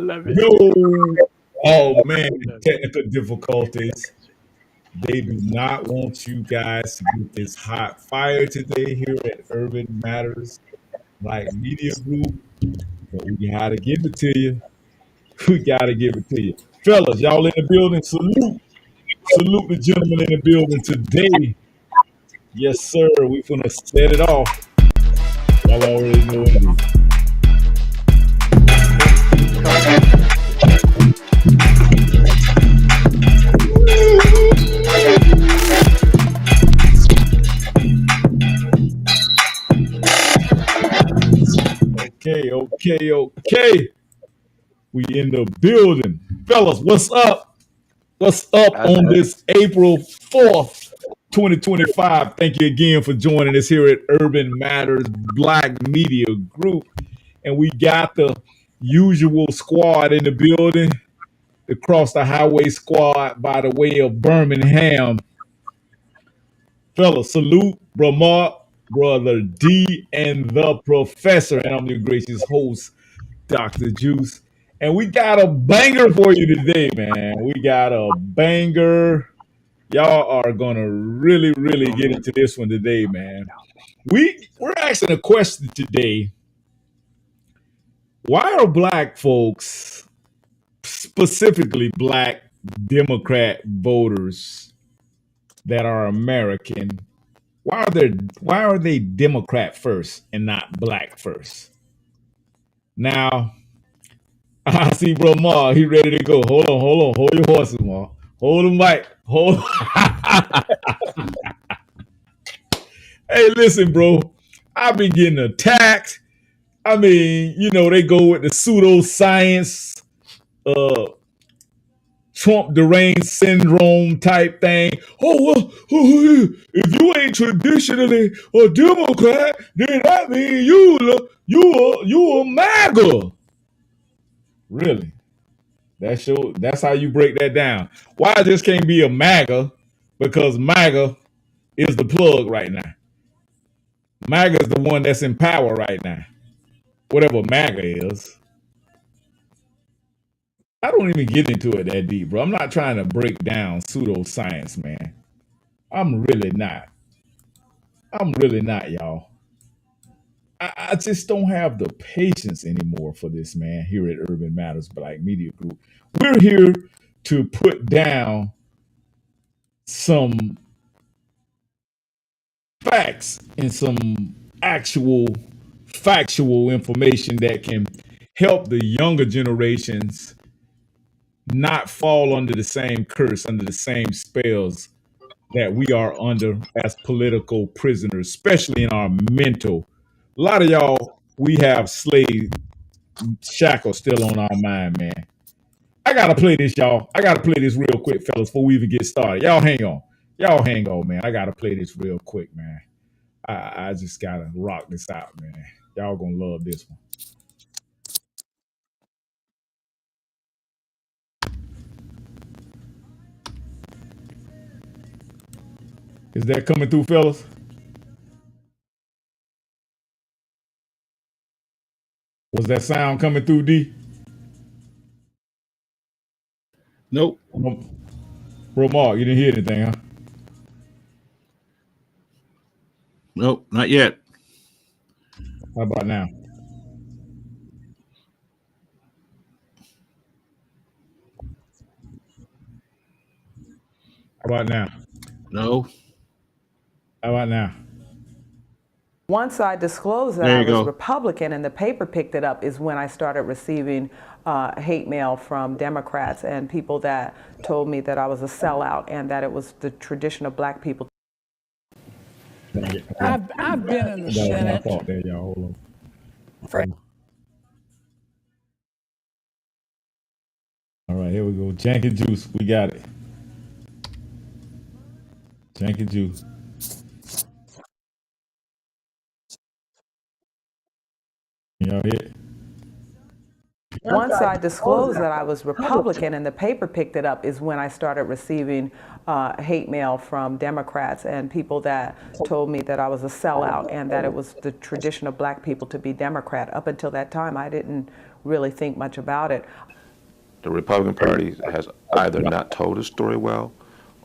Love it. Yo, oh man, technical difficulties. They do not want you guys to get this hot fire today here at Urban Matters Black Media Group, but we gotta give it to you. We gotta give it to you. Fellas, y'all in the building, salute. Salute the gentleman in the building today. Yes, sir. We finna set it off. Y'all already know what it is. Okay. We in the building. Fellas, what's up? What's up on this April 4th, 2025? Thank you again for joining us here at Urban Matters Black Media Group. And we got the usual squad in the building, the Cross the Highway squad by the way of Birmingham. Fellas, salute, bro Mark, brother D, and the professor. And I'm your gracious host, Dr. Juice. And we got a banger for you today, man. We got a banger. Y'all are gonna really get into this one today, man. We're asking a question today. Why are black folks, specifically black Democrat voters that are American, why are they Democrat first and not black first? Now, I see bro Ma, he ready to go. Hold on. Hold your horses, Ma. Hold the mic. Hey, listen, bro. I've been getting attacked. I mean, they go with the pseudoscience, Trump deranged syndrome type thing. If you ain't traditionally a Democrat, then that means you a MAGA. Really? That's how you break that down. Why I just can't be a MAGA? Because MAGA is the plug right now. MAGA is the one that's in power right now. Whatever MAGA is. I don't even get into it that deep, bro. I'm not trying to break down pseudoscience, man. I'm really not, y'all. I just don't have the patience anymore for this, man, here at Urban Matters Black Media Group. We're here to put down some facts and some actual factual information that can help the younger generations not fall under the same curse, under the same spells that we are under as political prisoners, especially in our mental. A lot of y'all, we have slave shackles still on our mind, man. I gotta play this, y'all. I gotta play this real quick, fellas, before we even get started. Y'all hang on, man. I gotta play this real quick, man. I just gotta rock this out, man. Y'all gonna love this one. Is that coming through, fellas? Was that sound coming through, D? Nope. Bro, Mark, you didn't hear anything, huh? Nope, not yet. How about now? How about now? No. How about now? Once I disclosed that I was Republican and the paper picked it up is when I started receiving hate mail from Democrats and people that told me that I was a sellout and that it was the tradition of black people. I've been in the Senate. My fault there, y'all. Hold on. All right, here we go. Jank and Juice, we got it. Jank and Juice. Y'all hit. Once I disclosed that I was Republican and the paper picked it up is when I started receiving hate mail from Democrats and people that told me that I was a sellout and that it was the tradition of black people to be Democrat. Up until that time, I didn't really think much about it. The Republican Party has either not told its story well,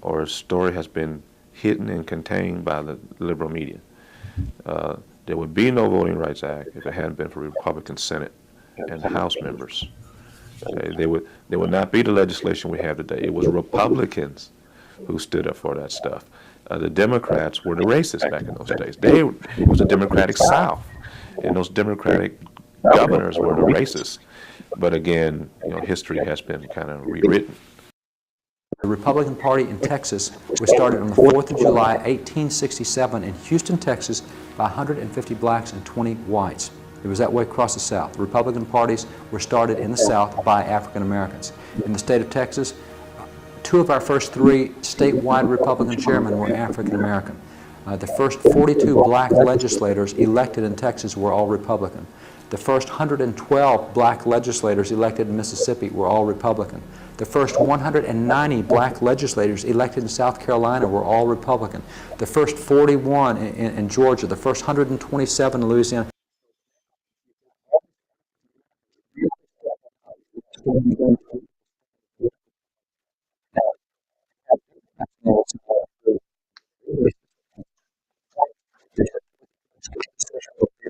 or its story has been hidden and contained by the liberal media. There would be no Voting Rights Act if it hadn't been for Republican Senate and House members. There would not be the legislation we have today. It was Republicans who stood up for that stuff. The Democrats were the racists back in those days. It was a Democratic South, and those Democratic governors were the racists. But again, history has been kind of rewritten. The Republican Party in Texas was started on the 4th of July, 1867 in Houston, Texas by 150 blacks and 20 whites. It was that way across the South. The Republican parties were started in the South by African Americans. In the state of Texas, 2 of our first 3 statewide Republican chairmen were African American. The first 42 black legislators elected in Texas were all Republican. The first 112 black legislators elected in Mississippi were all Republican. The first 190 black legislators elected in South Carolina were all Republican. The first 41 in Georgia, the first 127 in Louisiana.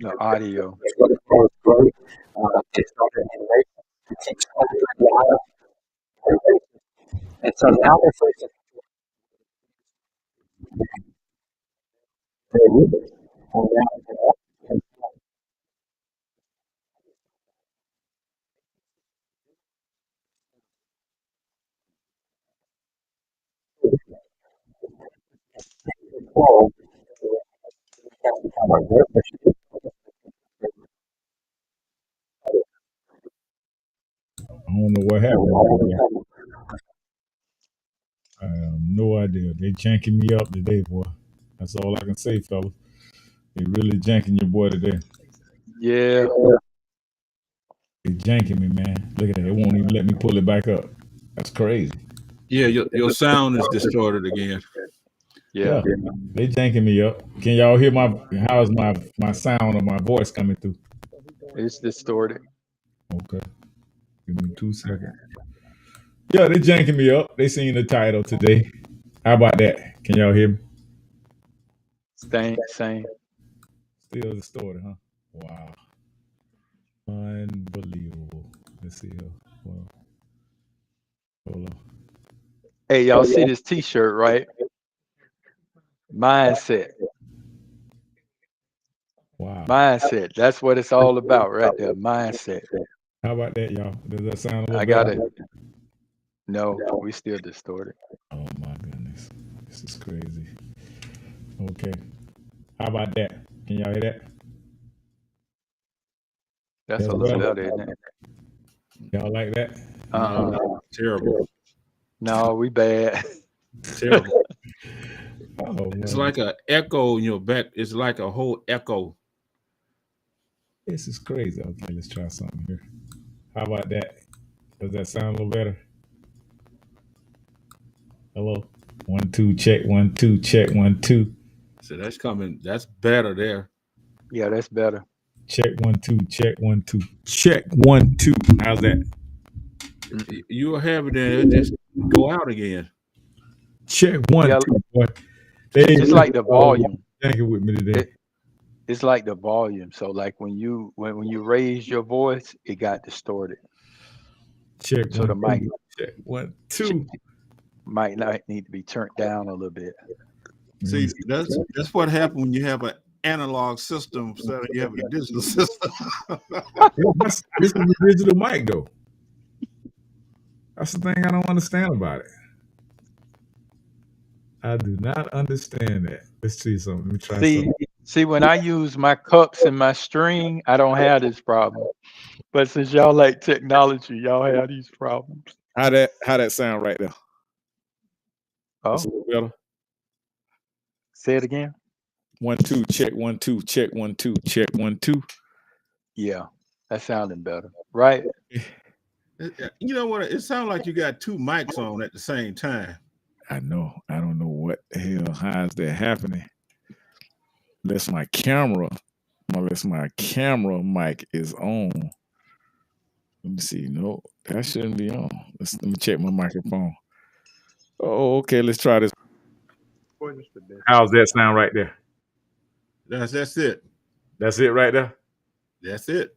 The audio. And so now they're facing I don't know what happened. I have no idea. They janking me up today, boy. That's all I can say, fellas. They really janking your boy today. Yeah. They janking me, man. Look at that. They won't even let me pull it back up. That's crazy. Yeah, your sound is distorted again. Yeah. They janking me up. Can y'all hear how is my sound of my voice coming through? It's distorted. Okay. Give me 2 seconds. Yeah, they janking me up. They seen the title today. How about that? Can y'all hear me? Same. Still distorted, huh? Wow. Unbelievable. Let's see here. Well, hold on. Hey, y'all see this T-shirt, right? Mindset. Wow. Mindset. That's what it's all about right there. Mindset. How about that, y'all? Does that sound a little I got better? it. No, we still distorted. Oh my goodness. This is crazy. Okay. How about that? Can y'all hear that? That's a little better, isn't it? Y'all like that? Terrible. No, we bad. Terrible. Oh, It's like an echo in your back. It's like a whole echo. This is crazy. Okay, let's try something here. How about that? Does that sound a little better? Hello? 1 2 check 1 2 check 1 2. So that's coming. That's better there. Yeah, that's better. Check 1 2 check 1 2 check 1 2. How's that? You will have it there. Just go out again. Check 1 Yeah, 2. Boy. it's like the volume. Thank you with me today. It's like the volume. So like when you raise your voice, it got distorted. Check So 1 the mic 2 check 1 2. might not need to be turned down a little bit. See, that's what happened when you have an analog system instead of you have a digital system. This is the digital mic though. That's the thing I don't understand about it. I do not understand that. Let's see something. Let me try something. See, when I use my cups and my string, I don't have this problem. But since y'all like technology, y'all have these problems. How that sound right there? Oh, Better? say it again. 1 2 check 1 2 check 1 2 check 1 2. Yeah, that's sounding better, right? You know what? It sounds like you got 2 mics on at the same time. I know. I don't know what the hell. How is that happening? Unless my camera mic is on. Let me see. No, that shouldn't be on. Let me check my microphone. Oh, okay. Let's try this. How's that sound right there? That's it. That's it right there? That's it.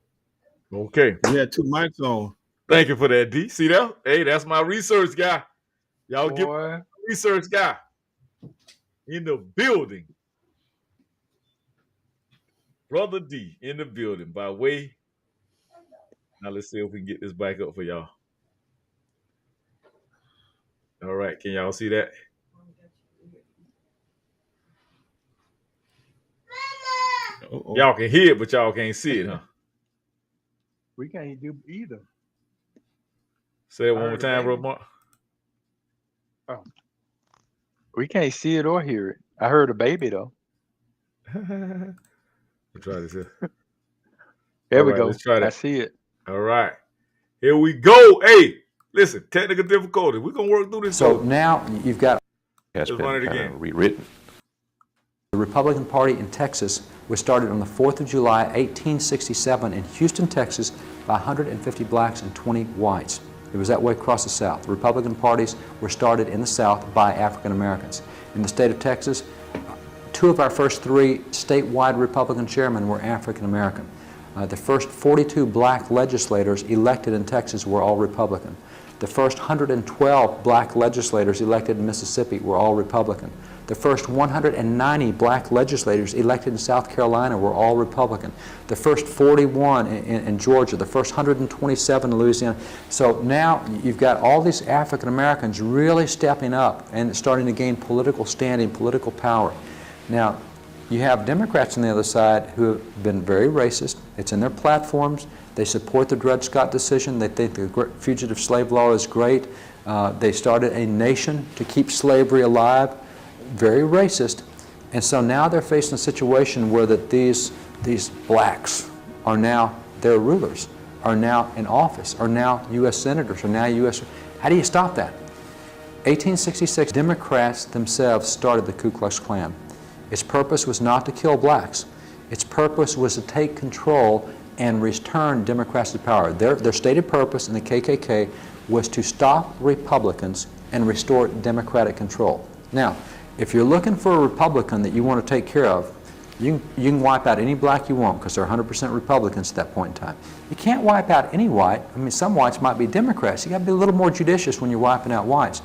Okay. You had 2 mics on. Thank you for that, D. See that? Hey, that's my research guy. Y'all Boy. give me a research guy in the building. Brother D in the building by way. Now let's see if we can get this back up for y'all. All right, can y'all see that? Uh-oh. Y'all can hear it, but y'all can't see it, huh? We can't do either. Say it one more time, bro. Mark. Oh. We can't see it or hear it. I heard a baby though. Let's try this here. There All we right, go. let's try that. I see it. All right. Here we go. Hey, listen, technical difficulty. We're going to work through this. So now you've got Has Let's been run it kind again. of rewritten. the Republican Party in Texas was started on the 4th of July, 1867 in Houston, Texas by 150 blacks and 20 whites. It was that way across the South. The Republican parties were started in the South by African Americans. In the state of Texas, 2 of our first 3 statewide Republican chairmen were African American. The first 42 black legislators elected in Texas were all Republican. The first 112 black legislators elected in Mississippi were all Republican. The first 190 black legislators elected in South Carolina were all Republican. The first 41 in Georgia, the first 127 in Louisiana. So now you've got all these African Americans really stepping up and starting to gain political standing, political power. Now, you have Democrats on the other side who have been very racist. It's in their platforms. They support the Dred Scott decision. They think the fugitive slave law is great. They started a nation to keep slavery alive. Very racist. And so now they're facing a situation where that these blacks are now their rulers, are now in office, are now U.S. senators, are now U.S. How do you stop that? 1866, Democrats themselves started the Ku Klux Klan. Its purpose was not to kill blacks. Its purpose was to take control and return Democrats to power. Their stated purpose in the KKK was to stop Republicans and restore Democratic control. Now, if you're looking for a Republican that you want to take care of, you can wipe out any black you want because they're 100% Republicans at that point in time. You can't wipe out any white. I mean, some whites might be Democrats. You got to be a little more judicious when you're wiping out whites.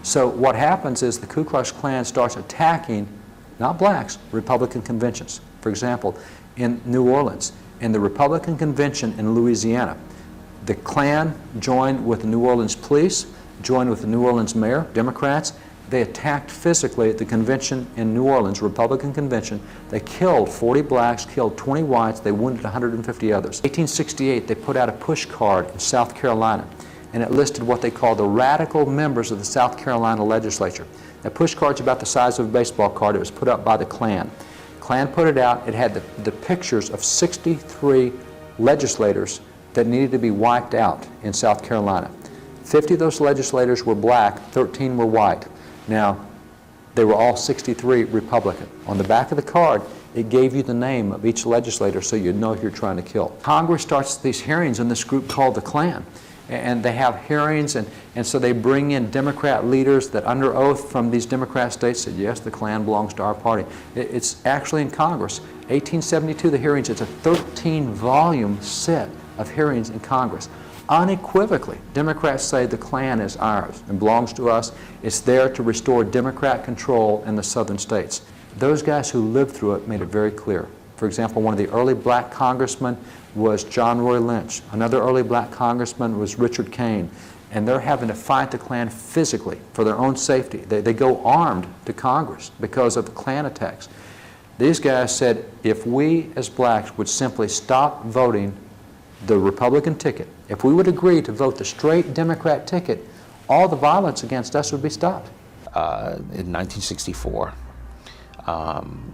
So what happens is the Ku Klux Klan starts attacking, not blacks, Republican conventions. For example, in New Orleans, in the Republican convention in Louisiana, the Klan joined with the New Orleans police, joined with the New Orleans mayor, Democrats. They attacked physically at the convention in New Orleans, Republican convention. They killed 40 blacks, killed 20 whites, they wounded 150 others. In 1868, they put out a push card in South Carolina, and it listed what they call the radical members of the South Carolina legislature. That push card's about the size of a baseball card. It was put up by the Klan. Klan put it out. It had the pictures of 63 legislators that needed to be wiped out in South Carolina. 50 of those legislators were black, 13 were white. Now, they were all 63 Republican. On the back of the card, it gave you the name of each legislator so you'd know who you're trying to kill. Congress starts these hearings in this group called the Klan. And they have hearings, and so they bring in Democrat leaders that under oath from these Democrat states said, yes, the Klan belongs to our party. It's actually in Congress. 1872, the hearings, it's a 13-volume set of hearings in Congress. Unequivocally, Democrats say the Klan is ours and belongs to us. It's there to restore Democrat control in the southern states. Those guys who lived through it made it very clear. For example, one of the early black congressmen was John Roy Lynch. Another early black congressman was Richard Kane. And they're having to fight the Klan physically for their own safety. They go armed to Congress because of the Klan attacks. These guys said if we as blacks would simply stop voting the Republican ticket, if we would agree to vote the straight Democrat ticket, all the violence against us would be stopped. In 1964,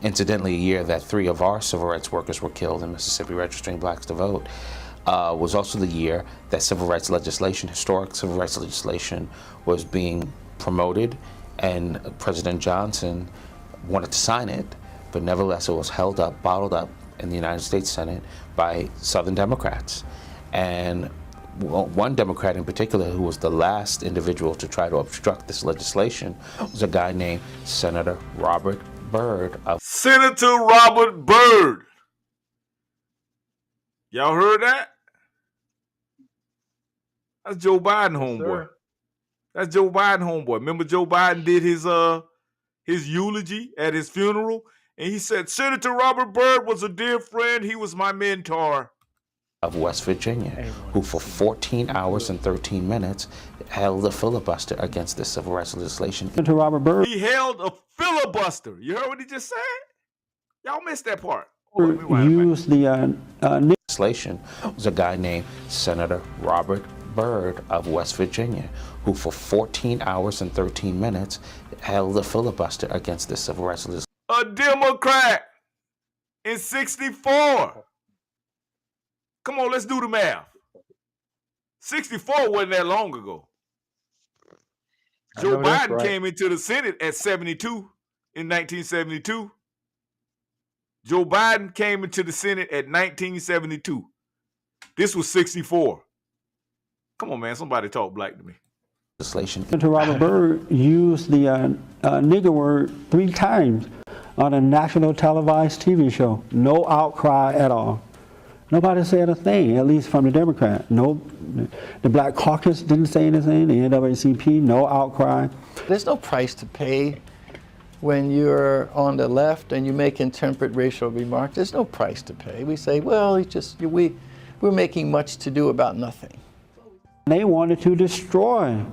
incidentally, a year that 3 of our civil rights workers were killed in Mississippi registering blacks to vote, was also the year that civil rights legislation, historic civil rights legislation, was being promoted, and President Johnson wanted to sign it, but nevertheless it was held up, bottled up in the United States Senate by Southern Democrats. And one Democrat in particular, who was the last individual to try to obstruct this legislation, was a guy named Senator Robert Byrd. Senator Robert Byrd. Y'all heard that? That's Joe Biden homeboy. That's Joe Biden homeboy. Remember Joe Biden did his eulogy at his funeral? And he said, Senator Robert Byrd was a dear friend. He was my mentor. Of West Virginia, who for 14 hours and 13 minutes held a filibuster against this civil rights legislation. Senator Robert Byrd He held a filibuster. You heard what he just said? Y'all missed that part. used the legislation was a guy named Senator Robert Byrd of West Virginia, who for 14 hours and 13 minutes held a filibuster against this civil rights legislation. A Democrat in 64. Come on, let's do the math. 64 wasn't that long ago. Joe Biden came into the Senate at 72 in 1972. Joe Biden came into the Senate at 1972. This was 64. Come on, man. Somebody talk black to me. Senator Robert Byrd used the nigger word 3 times on a national televised TV show. No outcry at all. Nobody said a thing, at least from the Democrat. No, the Black Caucus didn't say anything, the NAACP, no outcry. There's no price to pay when you're on the left and you make intemperate racial remarks. There's no price to pay. We say, well, it's just, we're making much to do about nothing. They wanted to destroy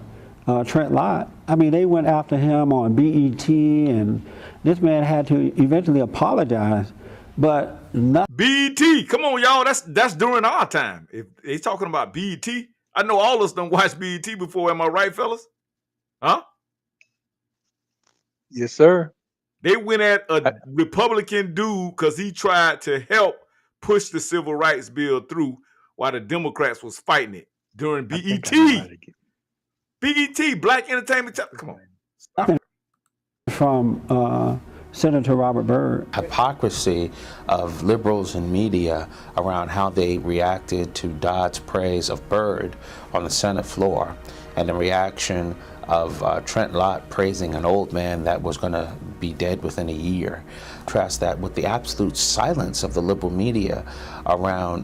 Trent Lott. I mean, they went after him on BET, and this man had to eventually apologize. But nothing. BET, come on, y'all. That's during our time. If he's talking about BET, I know all of us done watched BET before. Am I right, fellas? Huh? Yes, sir. They went at a Republican dude because he tried to help push the civil rights bill through while the Democrats was fighting it during BET. BET, Black Entertainment. Come on. Nothing from Senator Robert Byrd. Hypocrisy of liberals and media around how they reacted to Dodd's praise of Byrd on the Senate floor, and the reaction of Trent Lott praising an old man that was going to be dead within a year. Contrast that with the absolute silence of the liberal media around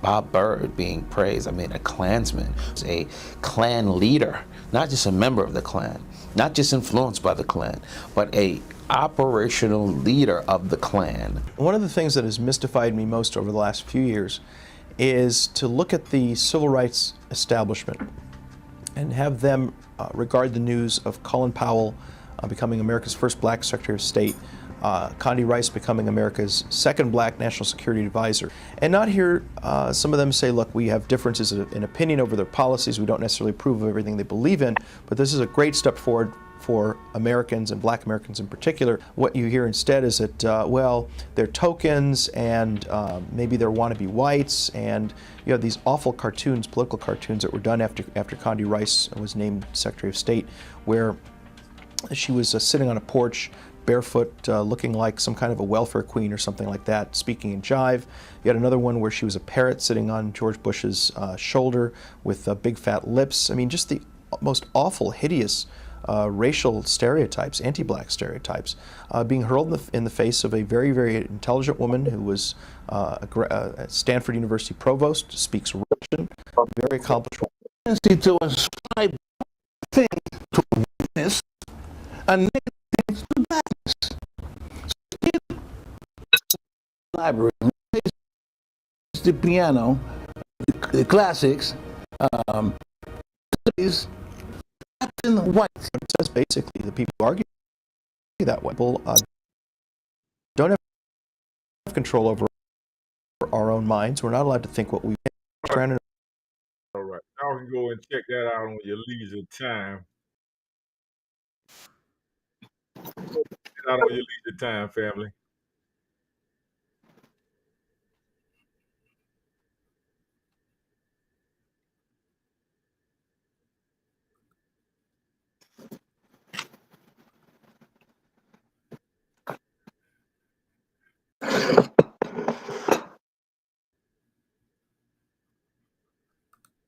Bob Byrd being praised. I mean, a Klansman, a Klan leader, not just a member of the Klan, not just influenced by the Klan, but a operational leader of the Klan. One of the things that has mystified me most over the last few years is to look at the civil rights establishment and have them regard the news of Colin Powell becoming America's first black Secretary of State, Condi Rice becoming America's second black national security advisor, and not hear some of them say, look, we have differences in opinion over their policies, we don't necessarily approve of everything they believe in, but this is a great step forward for Americans and black Americans in particular. What you hear instead is that, well, they're tokens and maybe they're wannabe whites, and you have these awful cartoons, political cartoons that were done after Condi Rice was named Secretary of State, where she was sitting on a porch barefoot, looking like some kind of a welfare queen or something like that, speaking in jive. You had another one where she was a parrot sitting on George Bush's shoulder with big fat lips. I mean, just the most awful, hideous racial stereotypes, anti-black stereotypes, being hurled in the face of a very, very intelligent woman who was a Stanford University provost, speaks Russian, very accomplished. To ascribe things to weakness and negative things to badness. So library, the piano, the classics, studies, in the white. It says basically the people argue that way. People don't have control over our own minds. We're not allowed to think what we want. All right. Y'all can go and check that out on your leisure time. Check it out on your leisure time, family.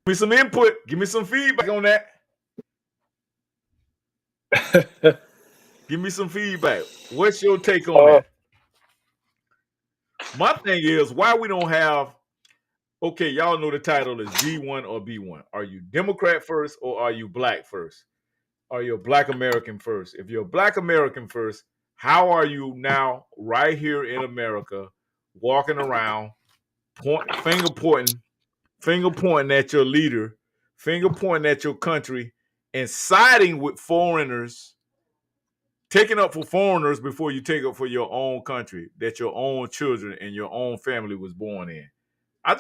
me some input. Give me some feedback on that. Give me some feedback. What's your take on that? My thing is why we don't have. Okay, y'all know the title is D1 or B1. Are you Democrat first or are you black first? Are you a black American first? If you're a black American first, how are you now right here in America walking around finger pointing at your leader, finger pointing at your country, and siding with foreigners, taking up for foreigners before you take up for your own country that your own children and your own family was born in? I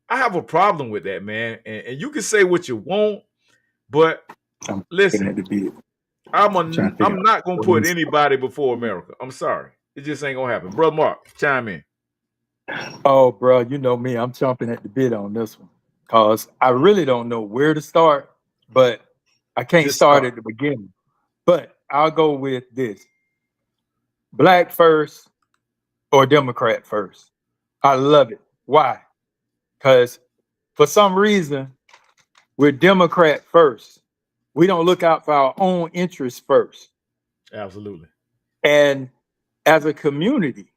have a problem with that, man. And you can say what you want, but listen, I'm not gonna put anybody before America. I'm sorry, it just ain't gonna happen. Brother Mark, chime in. Oh, bro, you know me. I'm chomping at the bit on this one because I really don't know where to start, but I can't Just start start. at the beginning. But I'll go with this: black first or Democrat first. I love it. Why? Because for some reason, we're Democrat first. We don't look out for our own interests first. Absolutely. And as a community,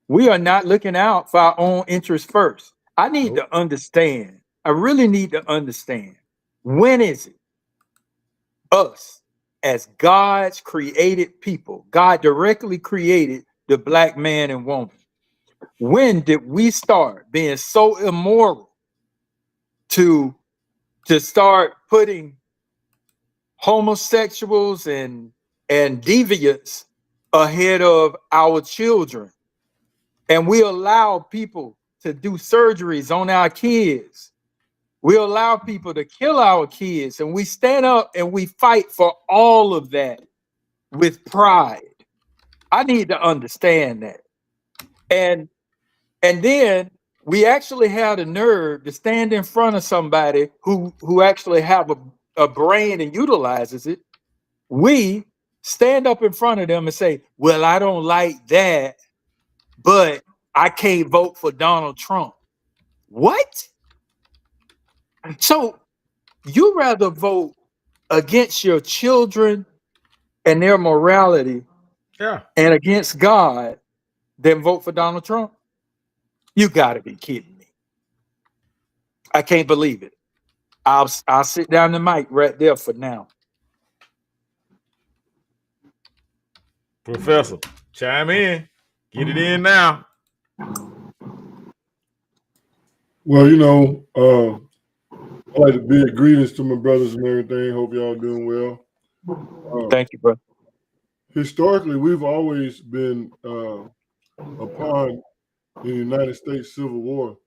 we are not looking out for our own interests first. I need to understand. I really need to understand. When is it us as God's created people? God directly created the black man and woman. When did we start being so immoral to start putting homosexuals and deviants ahead of our children? And we allow people to do surgeries on our kids. We allow people to kill our kids, and we stand up and we fight for all of that with pride. I need to understand that. And then we actually have the nerve to stand in front of somebody who actually have a brain and utilizes it. We stand up in front of them and say, well, I don't like that, but I can't vote for Donald Trump. What? So you rather vote against your children and their morality and against God than vote for Donald Trump? You gotta be kidding me. I can't believe it. I'll sit down the mic right there for now. Professor, chime in. Get it in now. Well, you know, I'd like to bid greetings to my brothers and everything. Hope y'all doing well. Thank you, bro. Historically, we've always been a pawn in the United States Civil War.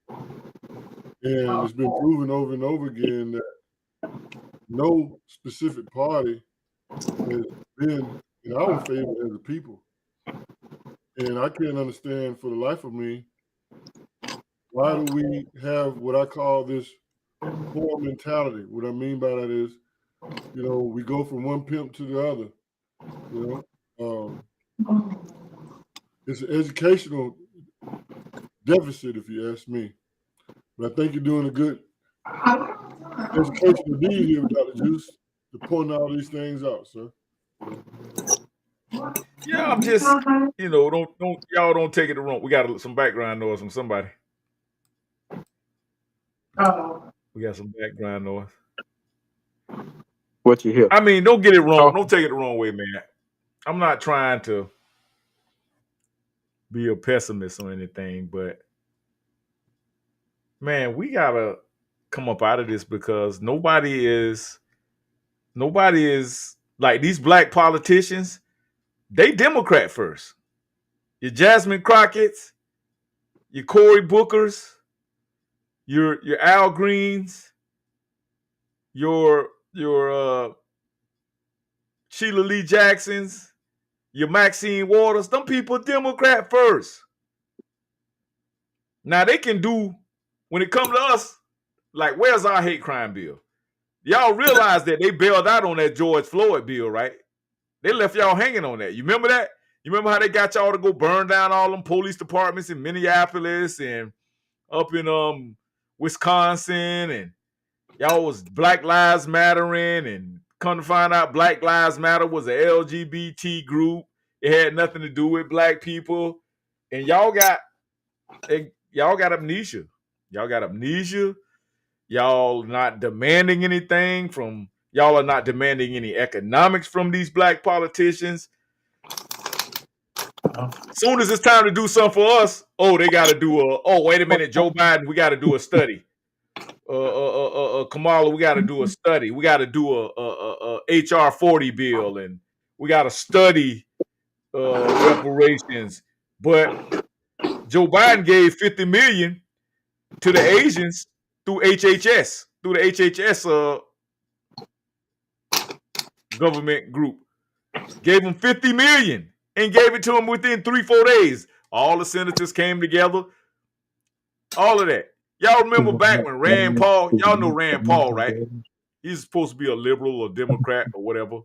And it's been proven over and over again that no specific party has been in our favor as a people. And I can't understand for the life of me, why do we have what I call this poor mentality? What I mean by that is, you know, we go from one pimp to the other. You know, it's an educational deficit, if you ask me. But I think you're doing a good educational deed here, Dr. Juice, to point all these things out, sir. Yeah, I'm just, you know, don't take it the wrong. We got some background noise from somebody. We got some background noise. What you hear? I mean, don't get it wrong. Don't take it the wrong way, man. I'm not trying to be a pessimist or anything, but man, we gotta come up out of this because nobody is like these black politicians. They Democrat first. Your Jasmine Crockett's, your Cory Booker's, your Al Greens, your Sheila Lee Jackson's, your Maxine Waters. Them people Democrat first. Now they can do when it comes to us. Like, where's our hate crime bill? Y'all realize that they bailed out on that George Floyd bill, right? They left y'all hanging on that. You remember that? You remember how they got y'all to go burn down all them police departments in Minneapolis and up in Wisconsin, and y'all was Black Lives Mattering, and come to find out Black Lives Matter was a LGBT group. It had nothing to do with black people. And y'all got amnesia. Y'all got amnesia. Y'all not demanding anything from y'all are not demanding any economics from these black politicians. Soon as it's time to do something for us, they got to do wait a minute, Joe Biden, we got to do a study. Kamala, we got to do a study. We got to do a HR 40 bill, and we got to study reparations. But Joe Biden gave $50 million to the Asians through the HHS government group. Gave them $50 million and gave it to them within 3-4 days. All the senators came together. All of that. Y'all remember back when Rand Paul, y'all know Rand Paul, right? He's supposed to be a liberal or Democrat or whatever.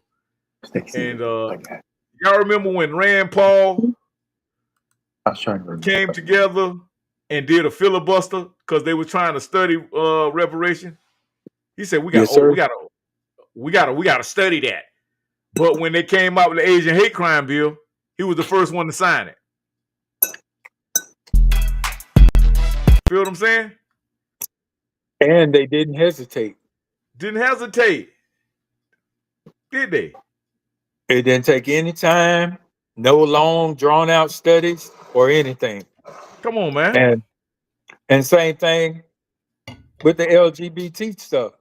And y'all remember when Rand Paul came together and did a filibuster because they were trying to study reparation? He said, we gotta study that. But when they came out with the Asian hate crime bill, he was the first one to sign it. Feel what I'm saying? And they didn't hesitate. Didn't hesitate. Did they? It didn't take any time, no long, drawn out studies or anything. Come on, man. And same thing with the LGBT stuff.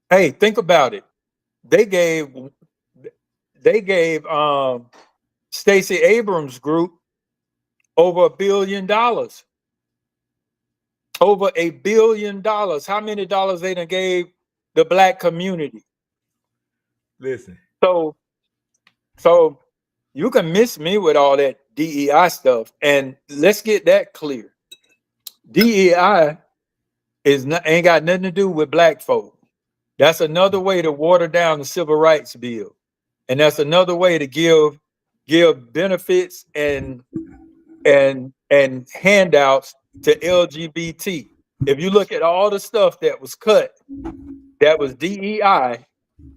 Hey, think about it. They gave Stacey Abrams' group over $1 billion. Over $1 billion. How many dollars they done gave the black community? Listen. So you can miss me with all that DEI stuff, and let's get that clear. DEI ain't got nothing to do with black folk. That's another way to water down the Civil Rights Bill, and that's another way to give benefits and handouts to LGBT. If you look at all the stuff that was cut, that was DEI,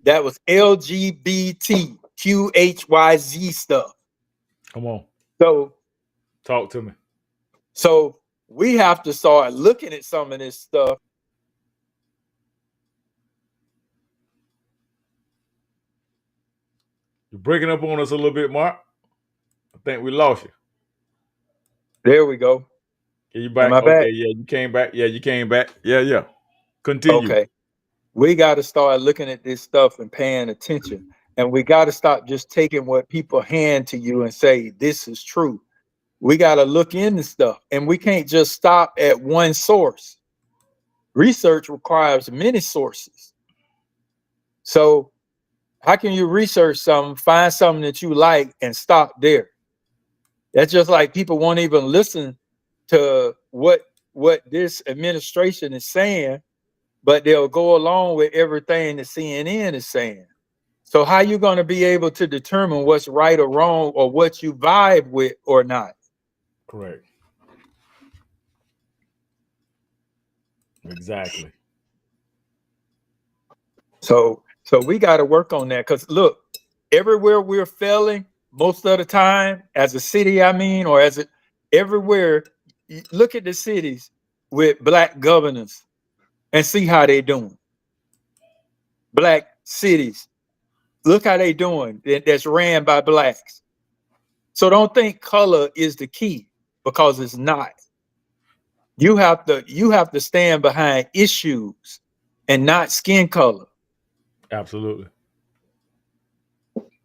that was LGBTQHYZ stuff. Come on. So talk to me. So we have to start looking at some of this stuff. You're breaking up on us a little bit, Mark. I think we lost you. There we go. Are you back? Am I Okay, back? yeah, you came back. Yeah, you came back. Yeah. Continue. Okay. We got to start looking at this stuff and paying attention. And we got to stop just taking what people hand to you and say, this is true. We got to look into stuff. And we can't just stop at one source. Research requires many sources. So how can you research something, find something that you like, and stop there? That's just like people won't even listen to what this administration is saying, but they'll go along with everything that CNN is saying. So how you going to be able to determine what's right or wrong, or what you vibe with or not? Correct. Exactly. So we got to work on that, because look, everywhere we're failing most of the time as a city, or everywhere, look at the cities with black governors and see how they doing. Black cities, look how they doing. That's ran by blacks. So don't think color is the key, because it's not. You have to stand behind issues and not skin color. Absolutely.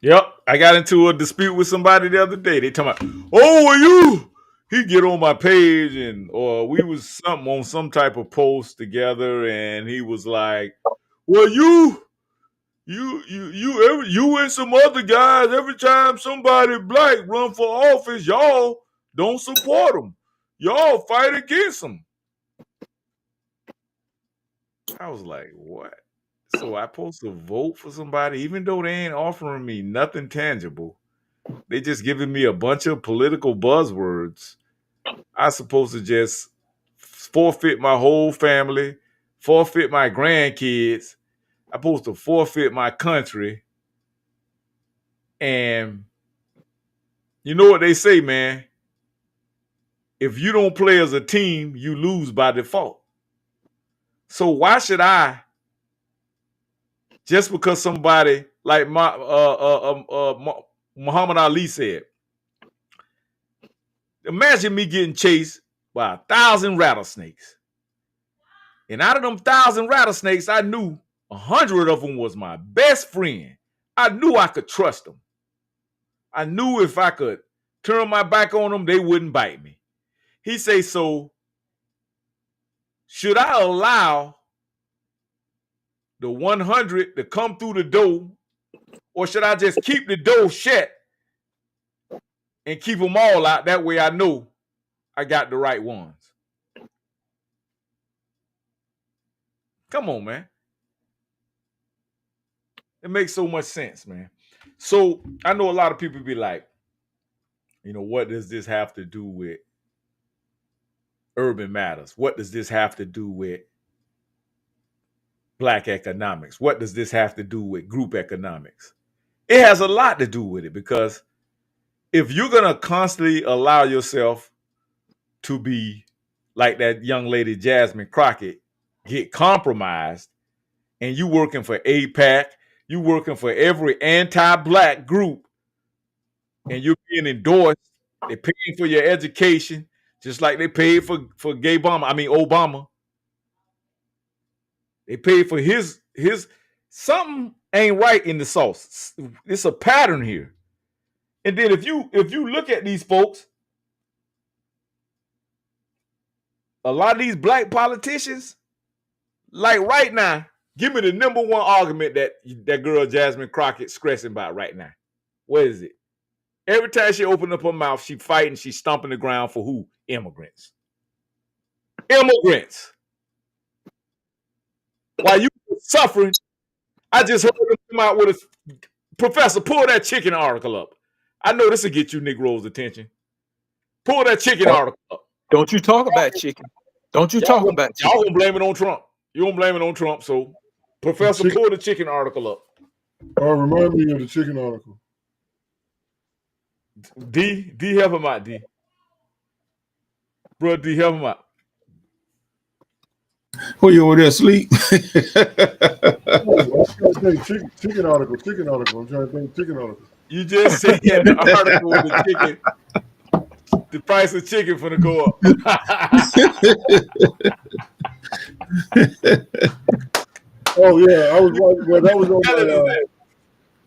Yep. I got into a dispute with somebody the other day. They talking about, he get on my page, or we was something on some type of post together, and he was like, well, you and some other guys, every time somebody black run for office, y'all don't support them. Y'all fight against them. I was like, what? So I supposed to vote for somebody, even though they ain't offering me nothing tangible. They just giving me a bunch of political buzzwords. I supposed to just forfeit my whole family, forfeit my grandkids. I'm supposed to forfeit my country. And you know what they say, man? If you don't play as a team, you lose by default. So why should I, just because somebody like Muhammad Ali said, imagine me getting chased by 1,000 rattlesnakes. And out of them 1,000 rattlesnakes, I knew 100 of them was my best friend. I knew I could trust them. I knew if I could turn my back on them, they wouldn't bite me. He say, so should I allow the 100 to come through the door, or should I just keep the door shut and keep them all out? That way I know I got the right ones. Come on, man. It makes so much sense, man. So I know a lot of people be like, you know, what does this have to do with urban matters? What does this have to do with Black economics? What does this have to do with group economics? It has a lot to do with it, because if you're going to constantly allow yourself to be like that young lady, Jasmine Crockett, get compromised, and you working for AIPAC, you working for every anti-Black group, and you're being endorsed, they're paying for your education, just like they paid for Obama. They paid for his something ain't right in the sauce. It's a pattern here. And then if you look at these folks, a lot of these Black politicians, like right now, give me the number one argument that girl Jasmine Crockett stressing about right now. What is it? Every time she opened up her mouth, she fighting, she stomping the ground for who? Immigrants. Immigrants. While you were suffering, I just heard them come out with a professor, pull that chicken article up. I know this will get you Negroes' attention. Pull that chicken article up. Don't you talk about chicken. Don't you talk about chicken. Y'all gonna blame it on Trump. You don't blame it on Trump, so Professor, pull the chicken article up. Remind me of the chicken article. D, help him out, D. Bro, D, help him out. Who you over there asleep? I'm trying to think chicken article. I'm trying to think chicken article. You just said the article with the chicken. The price of chicken finna go up. Oh yeah, I was watching. Well, that was on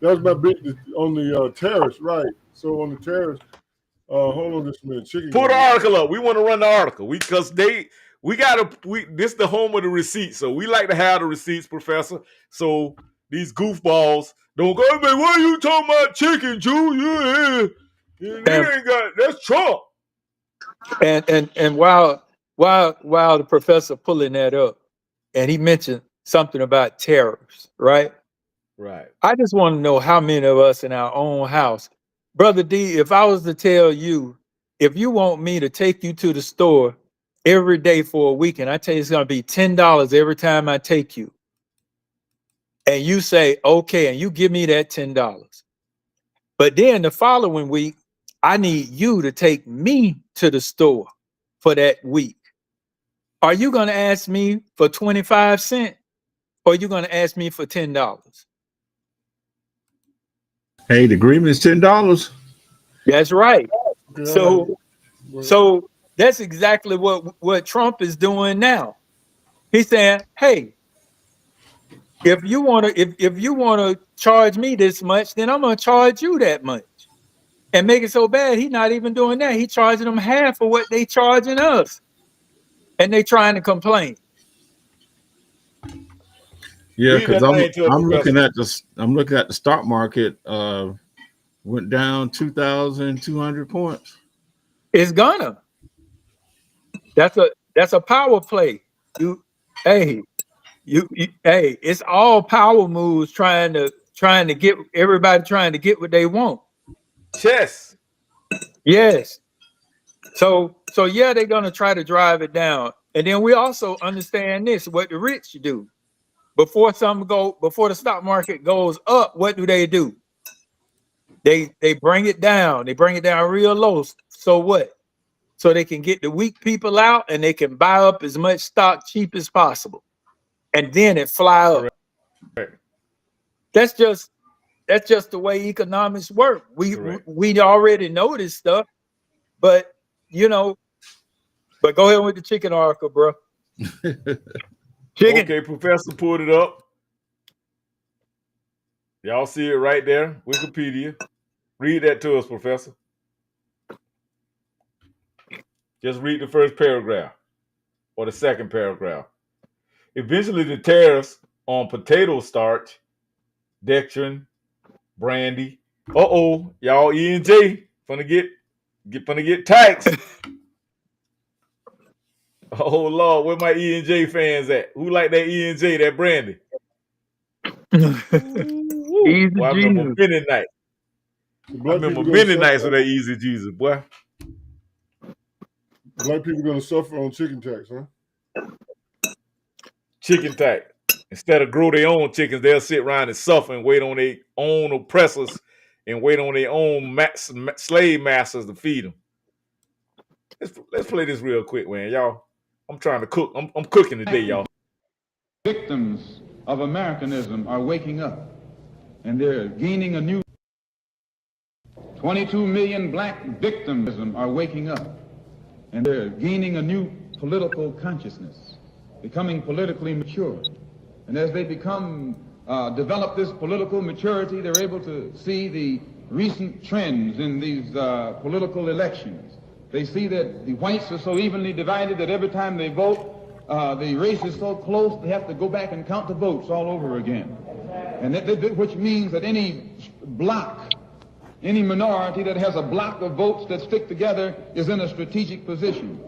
that was my bit on the terrace, right? So on the terrace, hold on just a minute. Chicken. Pull the article up. We want to run the article. This the home of the receipts, so we like to have the receipts, Professor. So these goofballs don't go, man, why are you talking about chicken, Jew? That's Trump. And while the professor pulling that up, and he mentioned something about tariffs, right? Right. I just want to know how many of us in our own house, Brother D, if I was to tell you, if you want me to take you to the store every day for a week, and I tell you it's going to be $10 every time I take you, and you say, okay, and you give me that $10. But then the following week, I need you to take me to the store for that week. Are you going to ask me for 25 cents, or are you going to ask me for $10? Hey, the agreement is $10. That's right. So that's exactly what Trump is doing now. He's saying, hey, if you want to charge me this much, then I'm going to charge you that much. And make it so bad, he's not even doing that. He's charging them half of what they charging us. And they trying to complain. Yeah, because I'm looking at the stock market went down 2,200 points. It's gonna. That's a power play. It's all power moves trying to get everybody trying to get what they want. Chess. Yes. So yeah, they're gonna try to drive it down. And then we also understand this, what the rich do. Before the stock market goes up, what do? They bring it down. They bring it down real low. So what? So they can get the weak people out and they can buy up as much stock cheap as possible. And then it fly up. Correct. That's just the way economics work. We already know this stuff, but but go ahead with the chicken article, bro. Chicken. Okay, Professor pulled it up. Y'all see it right there, Wikipedia. Read that to us, Professor. Just read the first paragraph or the second paragraph. Eventually, the tariffs on potato starch, dextrin, brandy. Y'all E&J gonna get taxed. Oh Lord, where my E&J fans at? Who like that E&J, that brandy? Boy, I remember many nights. I remember many nights with that Easy Jesus, boy. Black people gonna suffer on chicken tax, huh? Chicken tax. Instead of grow their own chickens, they'll sit around and suffer and wait on their own oppressors and wait on their own slave masters to feed them. Let's play this real quick, man, y'all. I'm trying to cook. I'm cooking today, y'all. Victims of Americanism are waking up, and they're gaining a new 22 million black victims are waking up, and they're gaining a new political consciousness, becoming politically mature. And as they develop this political maturity, they're able to see the recent trends in these political elections. They see that the whites are so evenly divided that every time they vote, the race is so close, they have to go back and count the votes all over again. And which means that any block, any minority that has a block of votes that stick together is in a strategic position.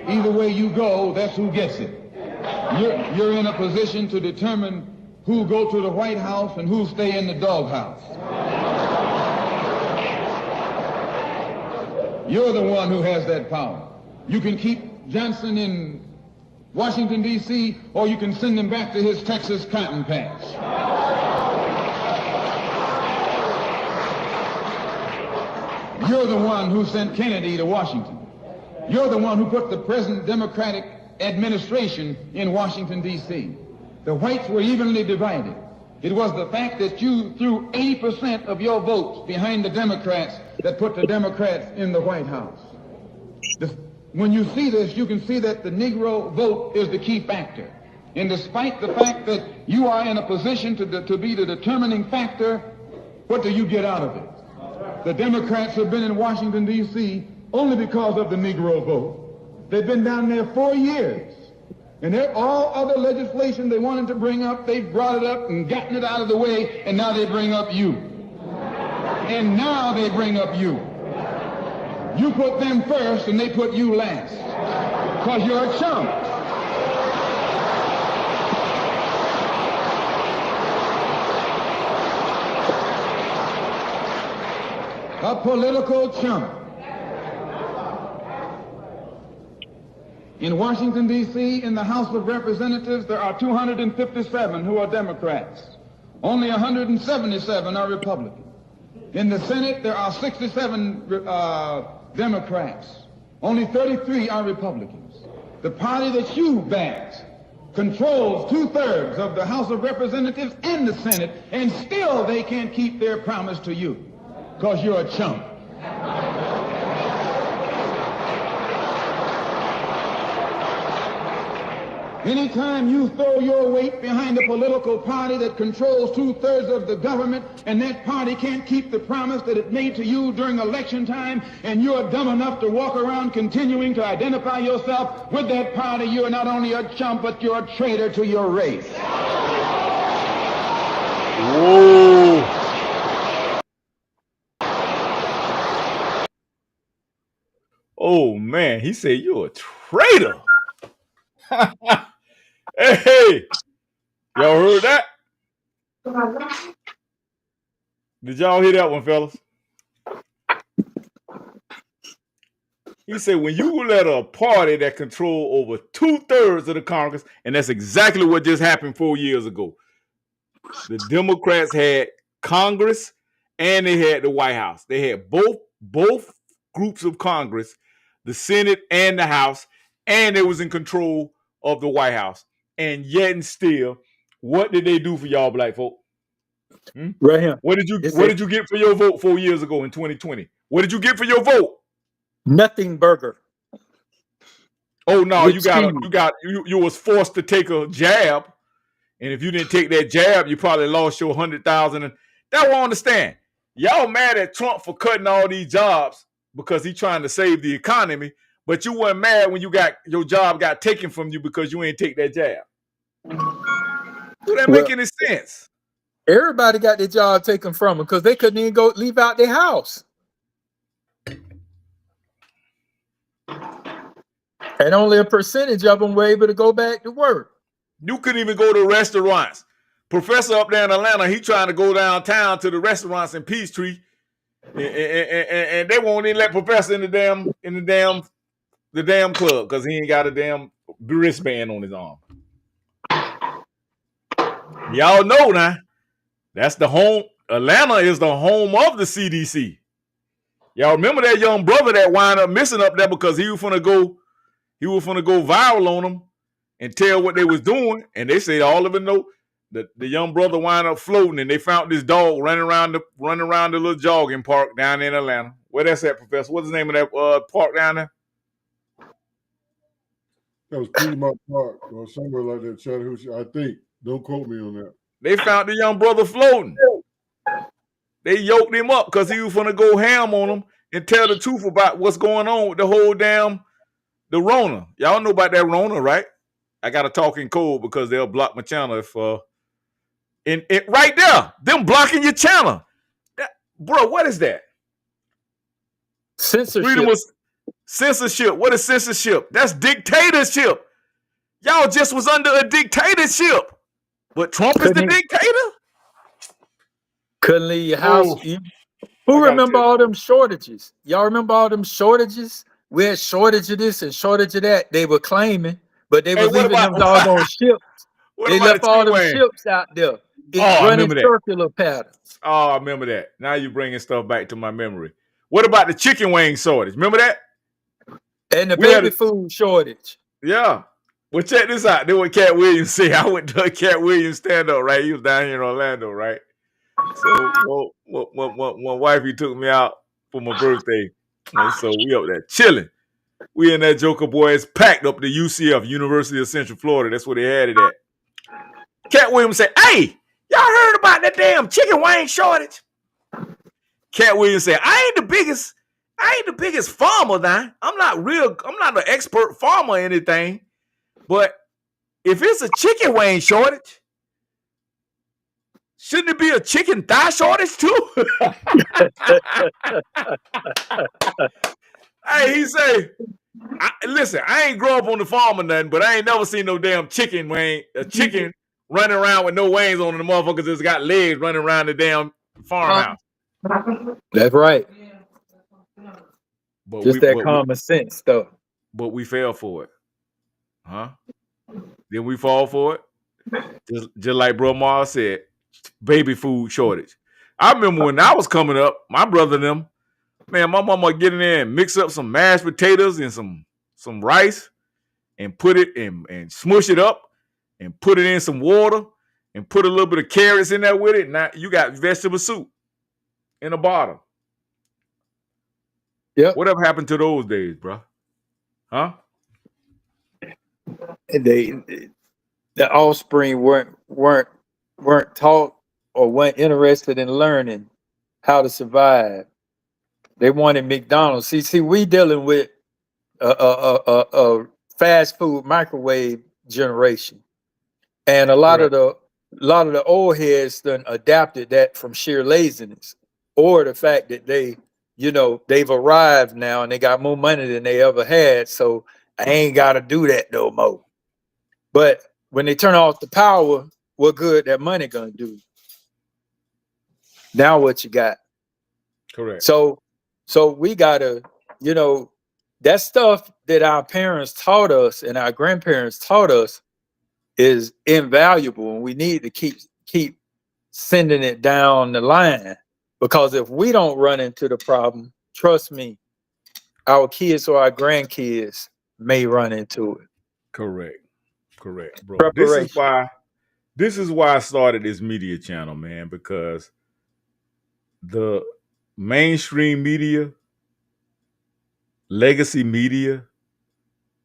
Either way you go, that's who gets it. You're in a position to determine who go to the White House and who stay in the doghouse. You're the one who has that power. You can keep Johnson in Washington, D.C., or you can send him back to his Texas cotton patch. You're the one who sent Kennedy to Washington. You're the one who put the present Democratic administration in Washington, D.C. The whites were evenly divided. It was the fact that you threw 80% of your votes behind the Democrats that put the Democrats in the White House. When you see this, you can see that the Negro vote is the key factor. And despite the fact that you are in a position to be the determining factor, what do you get out of it? The Democrats have been in Washington, D.C. only because of the Negro vote. They've been down there 4 years. And all other legislation they wanted to bring up, they've brought it up and gotten it out of the way, and now they bring up you. And now they bring up you. You put them first and they put you last. Because you're a chump. A political chump. In Washington, D.C., in the House of Representatives, there are 257 who are Democrats. Only 177 are Republicans. In the Senate, there are 67 Democrats. Only 33 are Republicans. The party that you backed controls 2/3 of the House of Representatives and the Senate, and still they can't keep their promise to you because you're a chump. Anytime you throw your weight behind a political party that controls 2/3 of the government, and that party can't keep the promise that it made to you during election time, and you're dumb enough to walk around continuing to identify yourself with that party, you're not only a chump, but you're a traitor to your race. Whoa. Oh man, he said you're a traitor. Hey, y'all heard that? Did y'all hear that one, fellas? He said, when you let a party that control over 2/3 of the Congress, and that's exactly what just happened 4 years ago. The Democrats had Congress and they had the White House. They had both groups of Congress, the Senate and the House, and they was in control of the White House. And yet and still, what did they do for y'all black folk? Right here. What did you get for your vote 4 years ago in 2020? What did you get for your vote? Nothing burger. Oh no, With you was forced to take a jab. And if you didn't take that jab, you probably lost your 100,000. And that won't understand. Y'all mad at Trump for cutting all these jobs because he's trying to save the economy, but you weren't mad when your job got taken from you because you ain't take that jab. Do that make any sense? Everybody got their job taken from them because they couldn't even go leave out their house. And only a percentage of them were able to go back to work. You couldn't even go to restaurants. Professor up there in Atlanta, he trying to go downtown to the restaurants in Peachtree, and they won't even let Professor in the damn club because he ain't got a damn wristband on his arm. Y'all know now. That's the home. Atlanta is the home of the CDC. Y'all remember that young brother that wound up missing up there because he was gonna go viral on them and tell what they was doing, and they said all of it know that the young brother wound up floating, and they found this dog running around the little jogging park down in Atlanta. Where that's at, Professor? What's the name of that park down there? That was Piedmont Park or somewhere like that, Chattahoochee, I think. Don't quote me on that. They found the young brother floating. They yoked him up because he was gonna go ham on them and tell the truth about what's going on with the whole damn the Rona. Y'all know about that Rona, right? I gotta talk in code because they'll block my channel if right there, them blocking your channel. Bro, what is that? Censorship. Censorship. What is censorship? That's dictatorship. Y'all just was under a dictatorship. But Trump is the dictator? Couldn't leave your house. Who remember all them shortages? Y'all remember all them shortages? We had shortage of this and shortage of that. They were claiming, but they were leaving them doggone ships. They left all them ships out there. Running circular patterns. Oh, I remember that. Now you're bringing stuff back to my memory. What about the chicken wing shortage? Remember that? And the baby food shortage. Yeah. Well, check this out. Then what Cat Williams said, I went to a Cat Williams stand-up, right? He was down here in Orlando, right? So when wifey took me out for my birthday, and so we up there chilling. We in that Joker boys packed up to UCF, University of Central Florida. That's where they had it at. Cat Williams said, "Hey, y'all heard about that damn chicken wing shortage?" Cat Williams said, I ain't the biggest farmer now. I'm not an expert farmer or anything. But if it's a chicken wing shortage, shouldn't it be a chicken thigh shortage too? Hey, he say, listen, I ain't grow up on the farm or nothing, but I ain't never seen no damn chicken running around with no wings on the motherfuckers that's got legs running around the damn farmhouse. That's right. But just that common sense stuff. But we fell for it. Huh? Then we fall for it. Just like Bro Mars said, baby food shortage. I remember when I was coming up, my brother and them, man, my mama would get in there and mix up some mashed potatoes and some rice and put it and smush it up and put it in some water and put a little bit of carrots in there with it. Now you got vegetable soup in a bottle. Yeah. Whatever happened to those days, bro? Huh? The offspring weren't taught or weren't interested in learning how to survive. They wanted McDonald's. See, we dealing with a fast food microwave generation, and a lot of the old heads done adapted that from sheer laziness or the fact that they've arrived now and they got more money than they ever had, so I ain't got to do that no more. But when they turn off the power, what good that money gonna do? Now what you got? Correct. So we gotta, that stuff that our parents taught us and our grandparents taught us is invaluable, and we need to keep sending it down the line, because if we don't run into the problem, trust me, our kids or our grandkids may run into it. Correct, bro. Preparation. This is why I started this media channel, man, because the mainstream media, legacy media,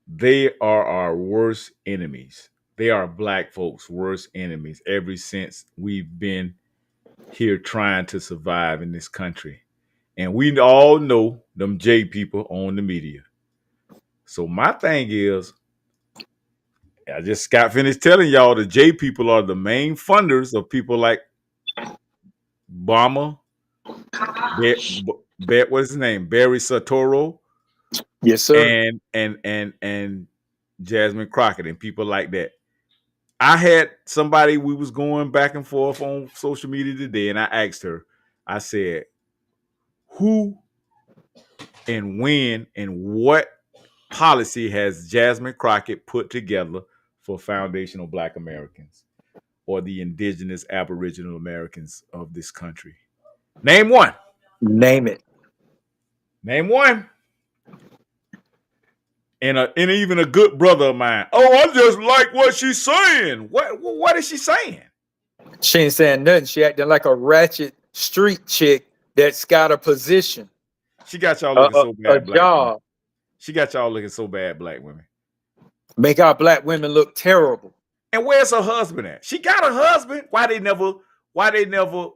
they are our worst enemies. They are black folks' worst enemies ever since we've been here trying to survive in this country. And we all know them J people own the media. So my thing is, I just got finished telling y'all the J people are the main funders of people like Obama, what's his name? Barry Soetoro. Yes, sir. And Jasmine Crockett and people like that. I had somebody, we was going back and forth on social media today, and I asked her, I said, who and when and what policy has Jasmine Crockett put together for foundational Black Americans or the indigenous Aboriginal Americans of this country? Name one. Name it. Name one. And even a good brother of mine. Oh, I just like what she's saying. What is she saying? She ain't saying nothing. She acting like a ratchet street chick that's got a position. She got y'all looking so bad, a black job. women. She got y'all looking so bad, black women. Make our black women look terrible. And where's her husband at? She got a husband. Why they never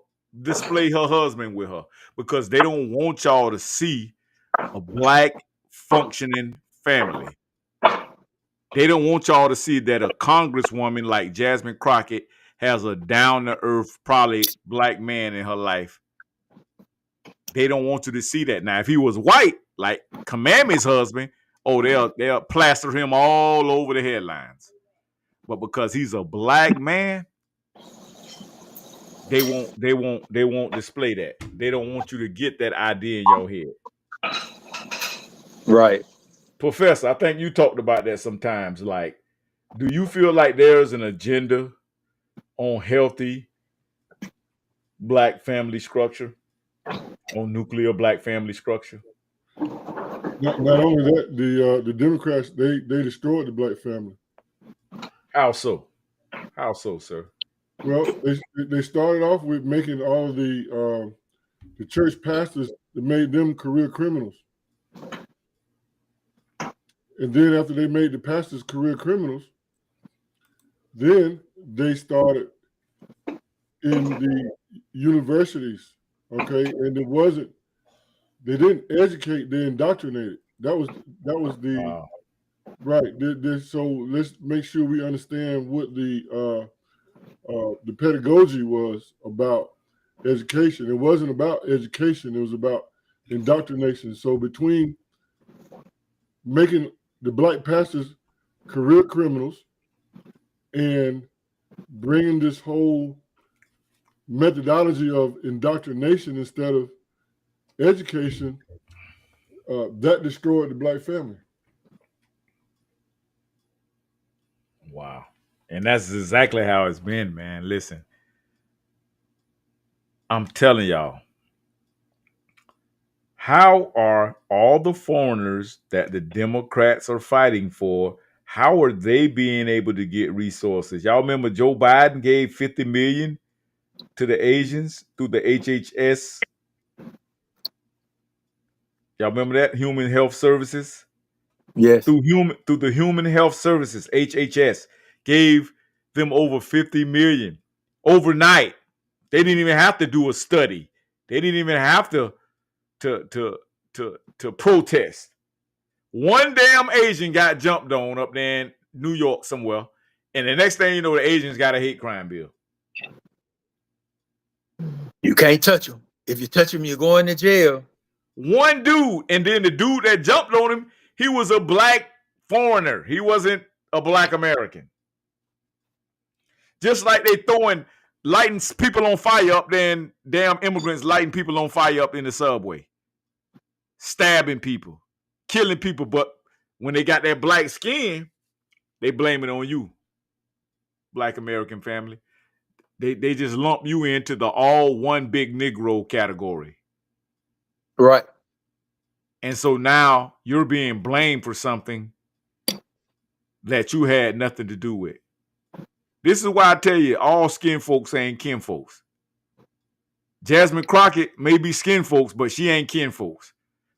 display her husband with her? Because they don't want y'all to see a black functioning family. They don't want y'all to see that a congresswoman like Jasmine Crockett has a down-to-earth, probably black man in her life. They don't want you to see that. Now, if he was white, like Kamami's husband, they'll plaster him all over the headlines. But because he's a black man, they won't display that. They don't want you to get that idea in your head. Right. Professor, I think you talked about that sometimes. Like, do you feel like there's an agenda on healthy black family structure, on nuclear black family structure? Not only that, the Democrats, they destroyed the black family. How so? How so, sir? Well, they started off with making all of the church pastors, that made them career criminals. And then after they made the pastors career criminals, then they started in the universities, okay? And they didn't educate, they indoctrinated. That was the, wow. Right. So let's make sure we understand what the pedagogy was about education. It wasn't about education, it was about indoctrination. So between making the black pastors career criminals and bringing this whole methodology of indoctrination instead of education, that destroyed the black family. Wow. And that's exactly how it's been, man. Listen, I'm telling y'all, how are all the foreigners that the Democrats are fighting for, how are they being able to get resources? Y'all remember Joe Biden gave $50 million to the Asians through the HHS? Y'all remember that? Human Health Services? Yes. Through the Human Health Services, HHS, gave them over $50 million overnight. They didn't even have to do a study. They didn't even have to protest. One damn Asian got jumped on up there in New York somewhere, and the next thing you know, the Asians got a hate crime bill. You can't touch them. If you touch them, you're going to jail. One dude, and then the dude that jumped on him, he was a black foreigner. He wasn't a black American. Just like they lighting people on fire up there, and damn immigrants lighting people on fire up in the subway, stabbing people, killing people, but when they got that black skin, they blame it on you, Black American family. They just lump you into the all one big Negro category. Right. And so now you're being blamed for something that you had nothing to do with. This is why I tell you, all skin folks ain't kin folks. Jasmine Crockett may be skin folks, but she ain't kin folks.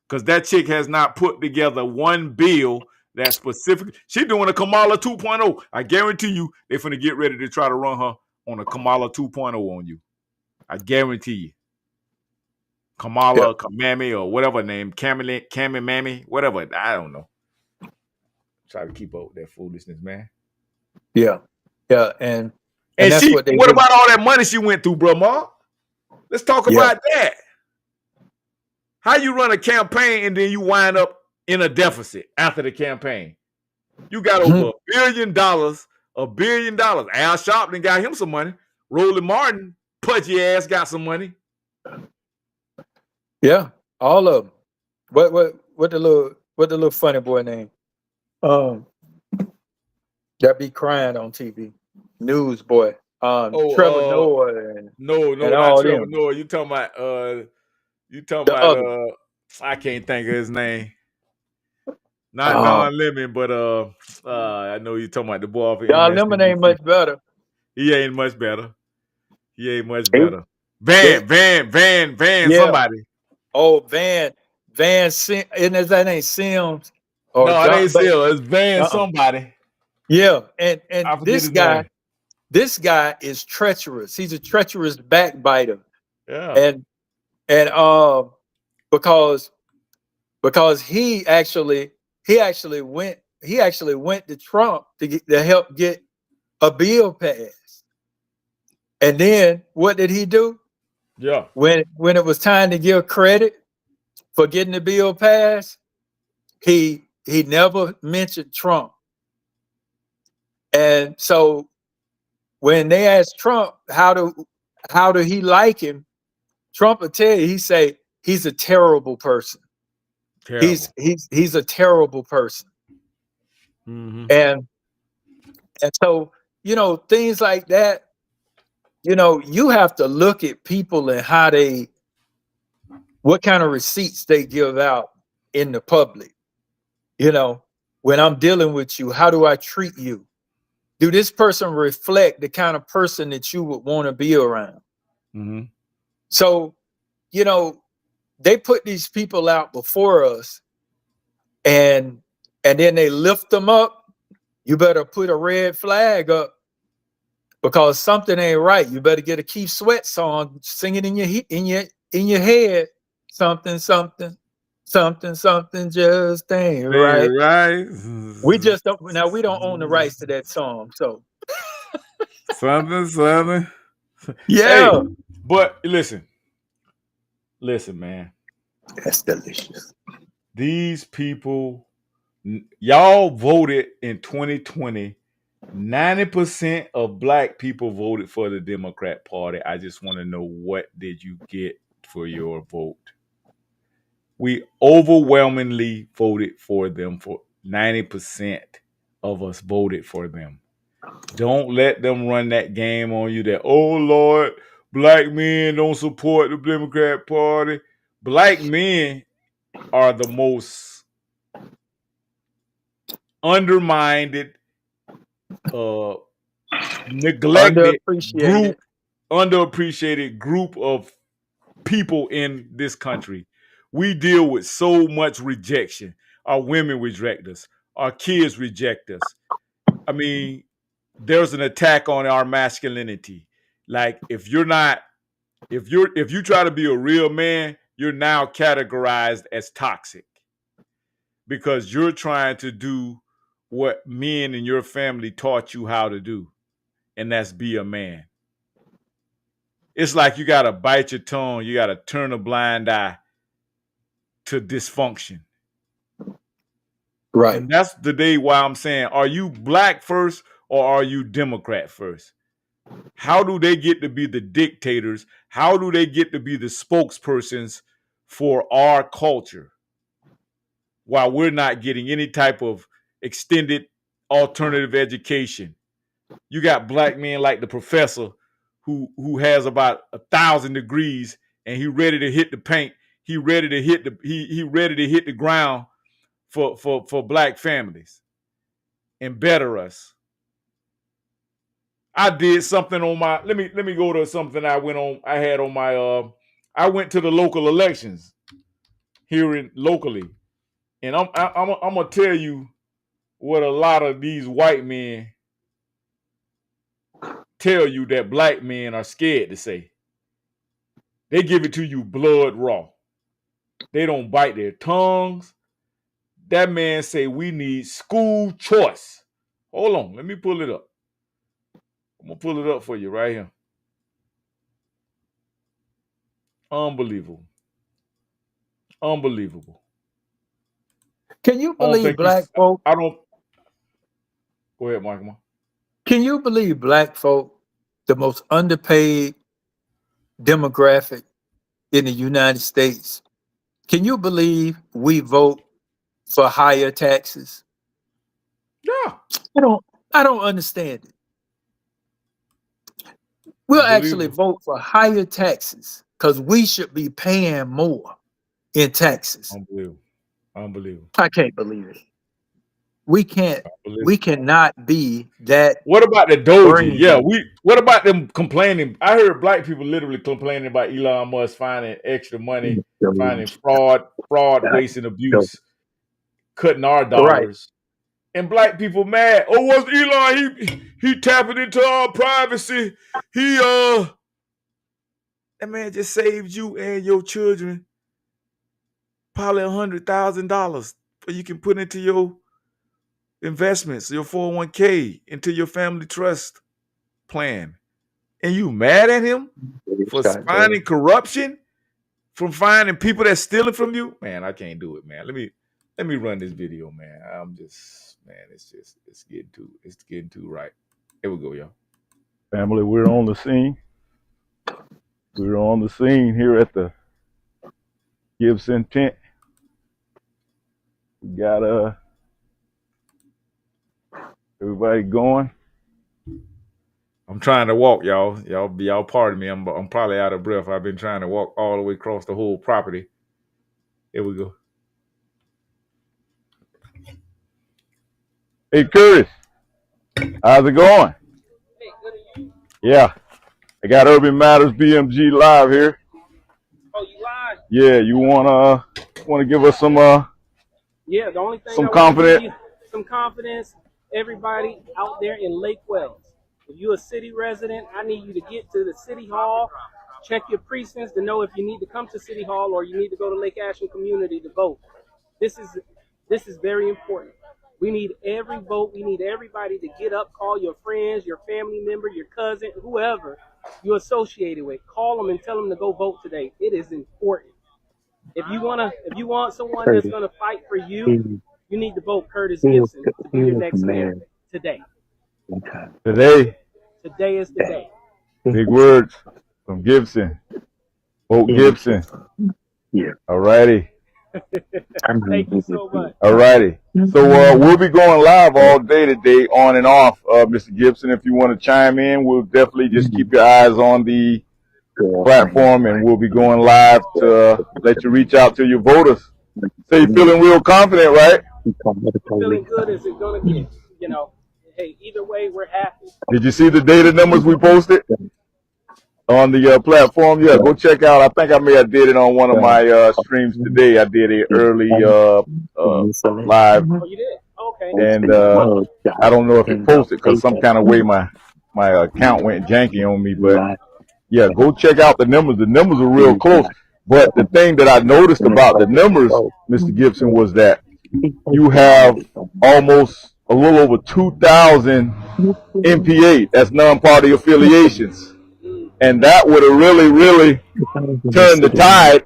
Because that chick has not put together one bill that specific. She doing a Kamala 2.0. I guarantee you they're finna get ready to try to run her on a Kamala 2.0 on you. I guarantee you. Kamala, Kamami, or whatever name, Kami Mammy, whatever. I don't know. Try to keep up with that foolishness, man. Yeah. Yeah. And that's she, what they what do. about all that money she went through, bro, Ma? Let's talk about that. How you run a campaign and then you wind up in a deficit after the campaign? You got over $1 billion, $1 billion. Al Sharpton got him some money. Roland Martin, pudgy ass, got some money. Yeah, all of them. What the little funny boy name? That be crying on TV. News boy. Trevor Noah and not Trevor Noah. You talking about I can't think of his name. Not Don Lemon, but I know you're talking about the boy off of Don Lemon ain't much better. He ain't much better. Van, somebody. Oh, Van, isn't that name Sims? Or no, it ain't Sims. It's Van somebody. Yeah, and this guy is treacherous. He's a treacherous backbiter. Yeah. And because he actually went to Trump to help get a bill passed. And then what did he do? Yeah. When it was time to give credit for getting the bill passed, he never mentioned Trump. And so when they asked Trump how do he like him, Trump will tell you, he say he's a terrible person. Terrible. He's a terrible person. Mm-hmm. And so, things like that, you have to look at people and what kind of receipts they give out in the public. When I'm dealing with you, how do I treat you? Do this person reflect the kind of person that you would want to be around? Mm-hmm. So, they put these people out before us and then they lift them up. You better put a red flag up because something ain't right. You better get a Keith Sweat song, sing it in your head. Something just ain't right. Right. We just don't. Now we don't own the rights to that song, so something. Yeah. Hey, but listen, man. That's delicious. These people, y'all voted in 2020. 90% of black people voted for the Democrat Party. I just want to know, what did you get for your vote? We overwhelmingly voted for them. For 90% of us voted for them. Don't let them run that game on you that, oh Lord, black men don't support the Democrat Party. Black men are the most undermined, neglected underappreciated group of people in this country. We deal with so much rejection. Our women reject us. Our kids reject us. I mean, there's an attack on our masculinity. Like if you try to be a real man, you're now categorized as toxic because you're trying to do what men in your family taught you how to do, and that's be a man. It's like you got to bite your tongue. You got to turn a blind eye to dysfunction. Right. And that's the day why I'm saying, are you black first or are you Democrat first? How do they get to be the dictators? How do they get to be the spokespersons for our culture? while we're not getting any type of extended alternative education. You got black men like the professor who has about 1,000 degrees and he ready to hit the paint. He ready to hit he ready to hit the ground for black families and better us. I did something on my let me go to something I had on my I went to the local elections here locally, and I'm gonna tell you what a lot of these white men tell you that black men are scared to say. They give it to you blood raw. They don't bite their tongues. That man say we need school choice. Hold on, let me pull it up. I'm gonna pull it up for you right here. Unbelievable. Unbelievable. Can you believe black folk? I don't. Go ahead, Michael. Can you believe black folk, the most underpaid demographic in the United States? Can you believe we vote for higher taxes? Yeah. I don't understand it. We'll actually vote for higher taxes because we should be paying more in taxes. Unbelievable. Unbelievable. I can't believe it. We cannot be that. What about the Doji? Yeah, what about them complaining? I heard black people literally complaining about Elon Musk finding extra money, finding fraud, waste, and abuse, cutting our dollars. And black people mad. Oh, what's Elon? He tapping into our privacy. That man just saved you and your children probably $100,000 so you can put into your investments, your 401k, into your family trust plan. And you mad at him for finding corruption, from finding people that's stealing from you? Man, I can't do it, man. Let me run this video, man. It's getting too right. Here we go, y'all. Family, we're on the scene. We're on the scene here at the Gibson tent. We got everybody going. I'm trying to walk, y'all. Y'all pardon me. I'm probably out of breath. I've been trying to walk all the way across the whole property. Here we go. Hey, Curtis. How's it going? Hey, good to you. Yeah. I got Urban Matters BMG live here. Oh, you live? Yeah, you wanna give us some yeah, the only thing some I confidence. Some confidence, everybody out there in Lake Wells. If you're a city resident, I need you to get to the city hall, check your precincts to know if you need to come to city hall or you need to go to Lake Ashland community to vote. This is very important. We need every vote. We need everybody to get up, call your friends, your family member, your cousin, whoever you're associated with. Call them and tell them to go vote today. It is important. If you want someone that's gonna fight for you, you need to vote Curtis Gibson to be your next mayor today. Today is the day. Big words from Gibson. Vote Gibson. Yeah. All righty. Thank you so much. All righty. So we'll be going live all day today, on and off. Mr. Gibson, if you want to chime in, we'll definitely just keep your eyes on the platform, and we'll be going live to let you reach out to your voters. So you're feeling real confident, right? Feeling good as it's gonna get. You know, hey, either way, we're happy. Did you see the data numbers we posted on the platform? Yeah, go check out. I think I may have did it on one of my streams today. I did an early live. Oh, you did? Okay. And I don't know if it posted because some kind of way my account went janky on me, but yeah, go check out the numbers. The numbers are real close. But the thing that I noticed about the numbers, Mr. Gibson, was that you have almost a little over 2,000 NPA, that's non-party affiliations. And that would have really, really turned the tide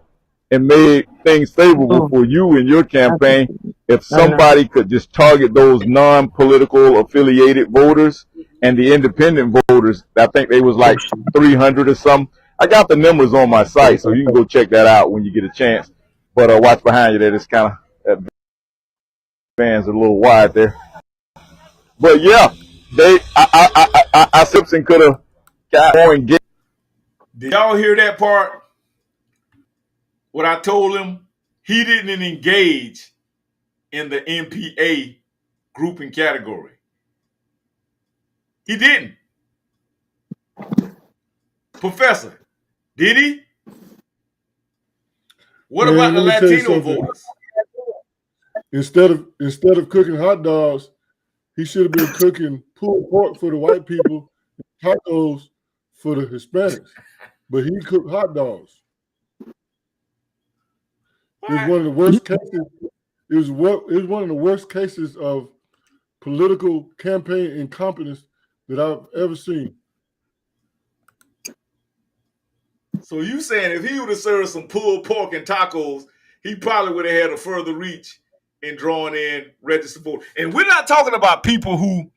and made things favorable for you in your campaign if somebody could just target those non-political affiliated voters and the independent voters. I think they was like 300 or something. I got the numbers on my site, so you can go check that out when you get a chance. But watch behind you there. It's kind of fans a little wide there. But yeah, Simpson could have got more engaged. Did y'all hear that part? What I told him, he didn't engage in the MPA grouping category. He didn't. Professor, did he? What about the Latino voters? Instead of cooking hot dogs, he should have been cooking pulled pork for the white people, tacos for the Hispanics. But he cooked hot dogs. It was one of the worst cases. It was one of the worst cases of political campaign incompetence that I've ever seen. So you saying if he would have served some pulled pork and tacos, he probably would have had a further reach in drawing in registered voters. And we're not talking about people who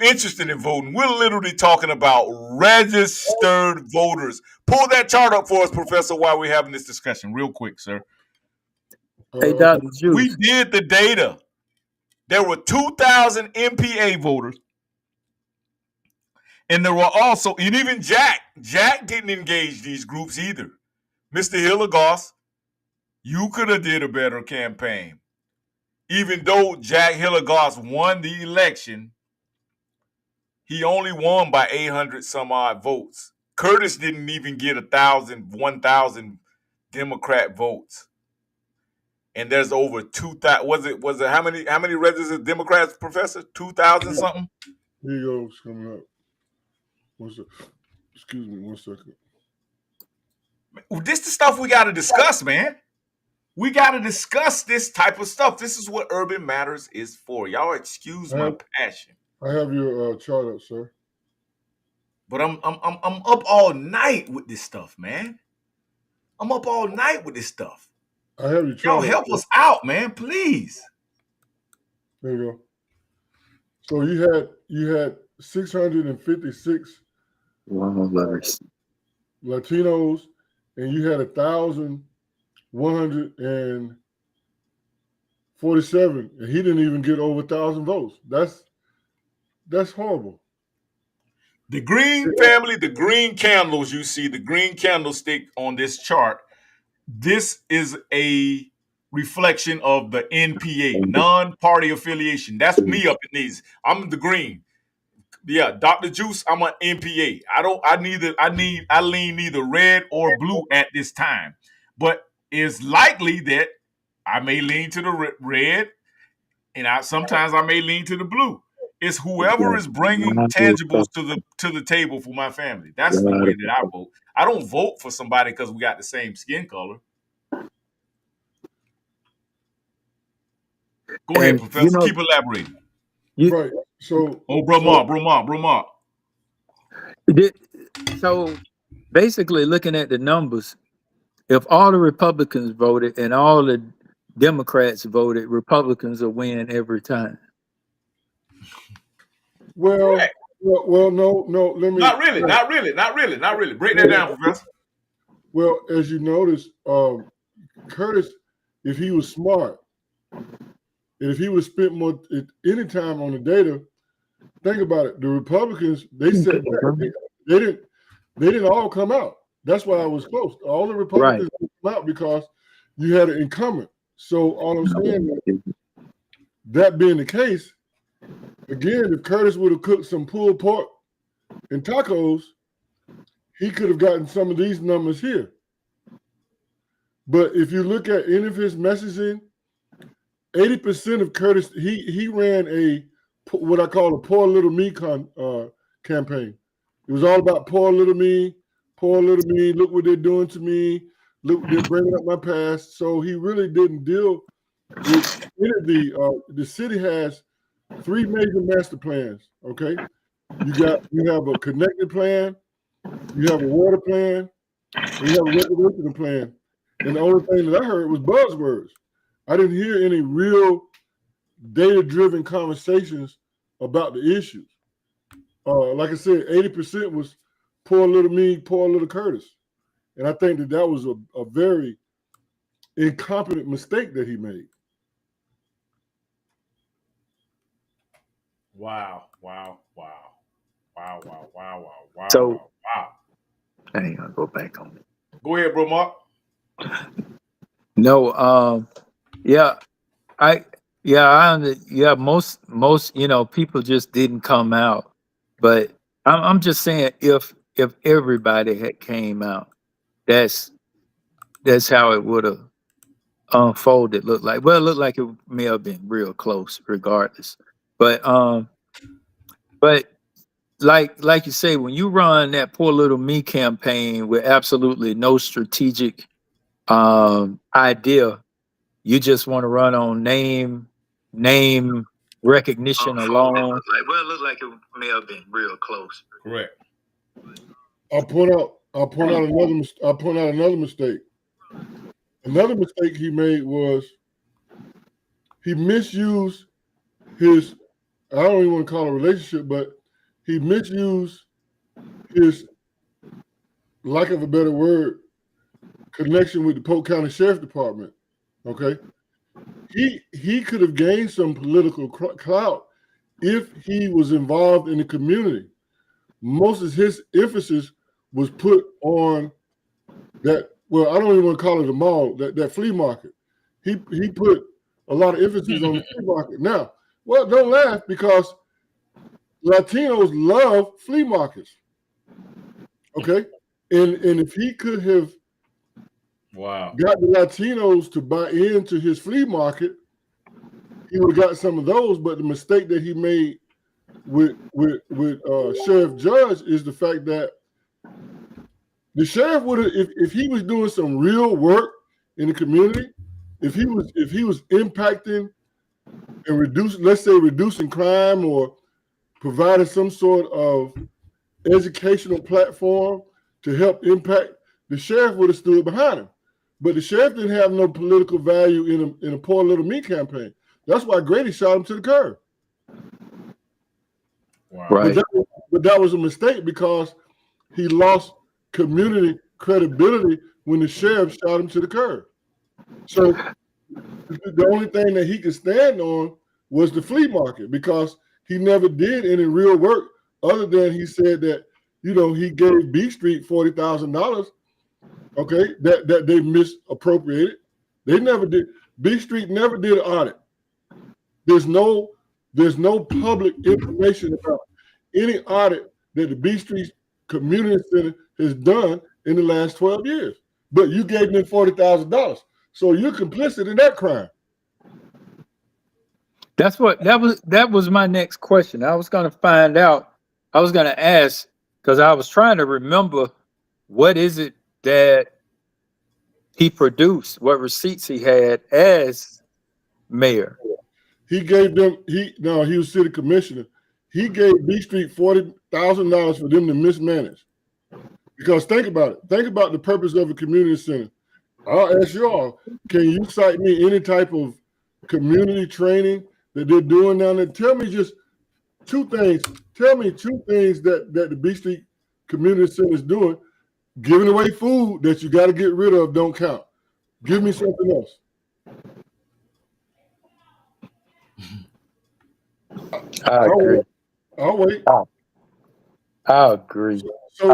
interested in voting. We're literally talking about registered voters. Pull that chart up for us, Professor, while we're having this discussion real quick, sir. Hey, Dr. Juice. We did the data. There were 2,000 MPA voters. And there were also, and even Jack didn't engage these groups either. Mr. Hilligoss, you could have did a better campaign. Even though Jack Hilligoss won the election, he only won by 800 some odd votes. Curtis didn't even get 1,000 Democrat votes. And there's over 2,000. Was it how many registered Democrats, Professor? 2,000 something? Here you go. It's coming up. Excuse me 1 second. This is the stuff we got to discuss, man. We got to discuss this type of stuff. This is what Urban Matters is for. Y'all excuse my passion. I have your chart up, sir. But I'm up all night with this stuff, man. I'm up all night with this stuff. I have your chart. Y'all help us out, man, please. There you go. So you had 656 Latinos, and you had 1,147, and he didn't even get over 1,000 votes. That's horrible. The green family, the green candles you see, the green candlestick on this chart, this is a reflection of the NPA, non-party affiliation. That's me up in these. I'm the green. Yeah, Dr. Juice, I'm an NPA. I lean neither red or blue at this time. But it's likely that I may lean to the red, and sometimes I may lean to the blue. It's whoever is bringing tangibles to the table for my family. That's the way that I vote. I don't vote for somebody because we got the same skin color. Go ahead, Professor. Keep elaborating. Right. So, Bro Mark. So basically, looking at the numbers, if all the Republicans voted and all the Democrats voted, Republicans will win every time. Well, no. Let me. Not really. Break that down, Professor. Well, as you notice, Curtis, if he was smart, and if he would spend more any time on the data, think about it. The Republicans, they said they didn't all come out. That's why I was close. All the Republicans didn't come out because you had an incumbent. So all I'm saying is, that being the case, again, if Curtis would have cooked some pulled pork and tacos, he could have gotten some of these numbers here. But if you look at any of his messaging, 80% of Curtis, he ran what I call a poor little me campaign. It was all about poor little me, look what they're doing to me, look, they're bringing up my past. So he really didn't deal with any of the city has 3 major master plans, okay? You have a connected plan, you have a water plan, and you have a recreational plan. And the only thing that I heard was buzzwords. I didn't hear any real data-driven conversations about the issues. Like I said, 80% was poor little me, poor little Curtis. And I think that was a very incompetent mistake that he made. Wow, wow, wow, wow, wow, wow, wow, wow, So wow, wow. I ain't gonna go back on it. Go ahead, bro, Mark. No, yeah, I, yeah, most, people just didn't come out. But I'm just saying, if everybody had came out, that's how it would have unfolded. Looked like, well, it looked like it may have been real close, regardless. But but like you say, when you run that poor little me campaign with absolutely no strategic idea, you just want to run on name recognition alone. Like, well, it looked like it may have been real close. Correct. I'll point out another mistake. Another mistake he made was he misused his, I don't even want to call it a relationship, but he misused his, lack of a better word, connection with the Polk County Sheriff Department. Okay. He could have gained some political clout if he was involved in the community. Most of his emphasis was put on that, well, I don't even want to call it a mall, that flea market. He put a lot of emphasis on the flea market. Now, well, don't laugh, because Latinos love flea markets. Okay? And if he could have got the Latinos to buy into his flea market, he would have got some of those. But the mistake that he made with Sheriff Judge is the fact that the sheriff would have, if he was doing some real work in the community, if he was impacting and reducing crime, or providing some sort of educational platform to help impact, the sheriff would have stood behind him. But the sheriff didn't have no political value in a poor little me campaign. That's why Grady shot him to the curb. Wow. Right. But that was a mistake, because he lost community credibility when the sheriff shot him to the curb. So the only thing that he could stand on was the flea market, because he never did any real work, other than he said that, he gave B Street $40,000, okay, that they misappropriated. They never did. B Street never did an audit. There's no public information about any audit that the B Street Community Center has done in the last 12 years. But you gave them $40,000. So you're complicit in that crime. That was my next question. I was going to find out. I was going to ask, because I was trying to remember, what is it that he produced, what receipts he had as mayor. He gave them, he was city commissioner. He gave B Street $40,000 for them to mismanage. Because think about it. Think about the purpose of a community center. I'll ask you all, can you cite me any type of community training that they're doing down there? Tell me just two things. Tell me two things that the B Street Community Center is doing. Giving away food that you got to get rid of don't count. Give me something else. I agree. I'll wait. I agree. So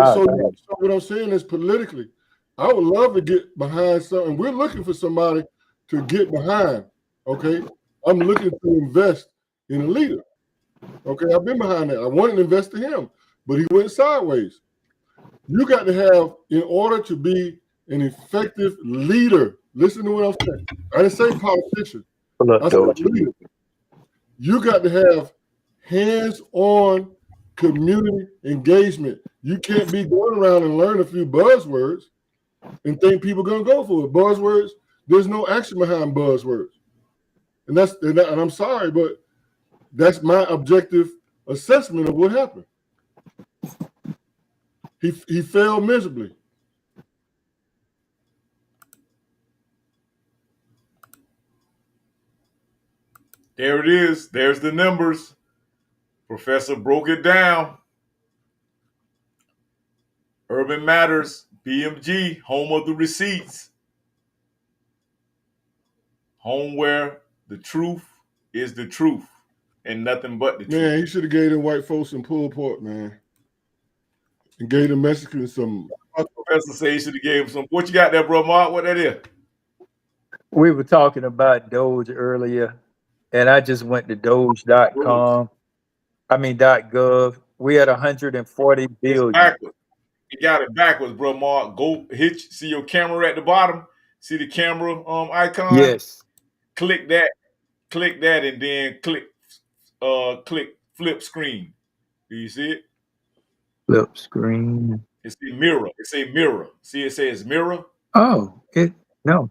what I'm saying is, politically, I would love to get behind something. We're looking for somebody to get behind. Okay, I'm looking to invest in a leader. Okay, I've been behind that. I wanted to invest in him, but he went sideways. You got to have, in order to be an effective leader, listen to what I'm saying. I didn't say politician. I said leader. You got to have hands-on community engagement. You can't be going around and learn a few buzzwords and think people are going to go for it. Buzzwords, there's no action behind buzzwords. And I'm sorry, but that's my objective assessment of what happened. He failed miserably. There it is. There's the numbers. Professor broke it down. Urban Matters, BMG, home of the receipts. Home where the truth is the truth. and nothing but the truth. Man, he should have gave them white folks some pulled pork, man. And gave the Mexicans some. Professor say he should have gave him some. What you got there, bro, Mark? What that is? We were talking about Doge earlier, and I just went to Doge.com. I mean .gov. We had 140 billion. Backwards. You got it backwards, bro, Mark. Go see your camera at the bottom. See the camera icon? Yes. Click that, and then click flip screen. Do you see it? Flip screen. It's a mirror. It's a mirror. See, it says mirror. Oh, no.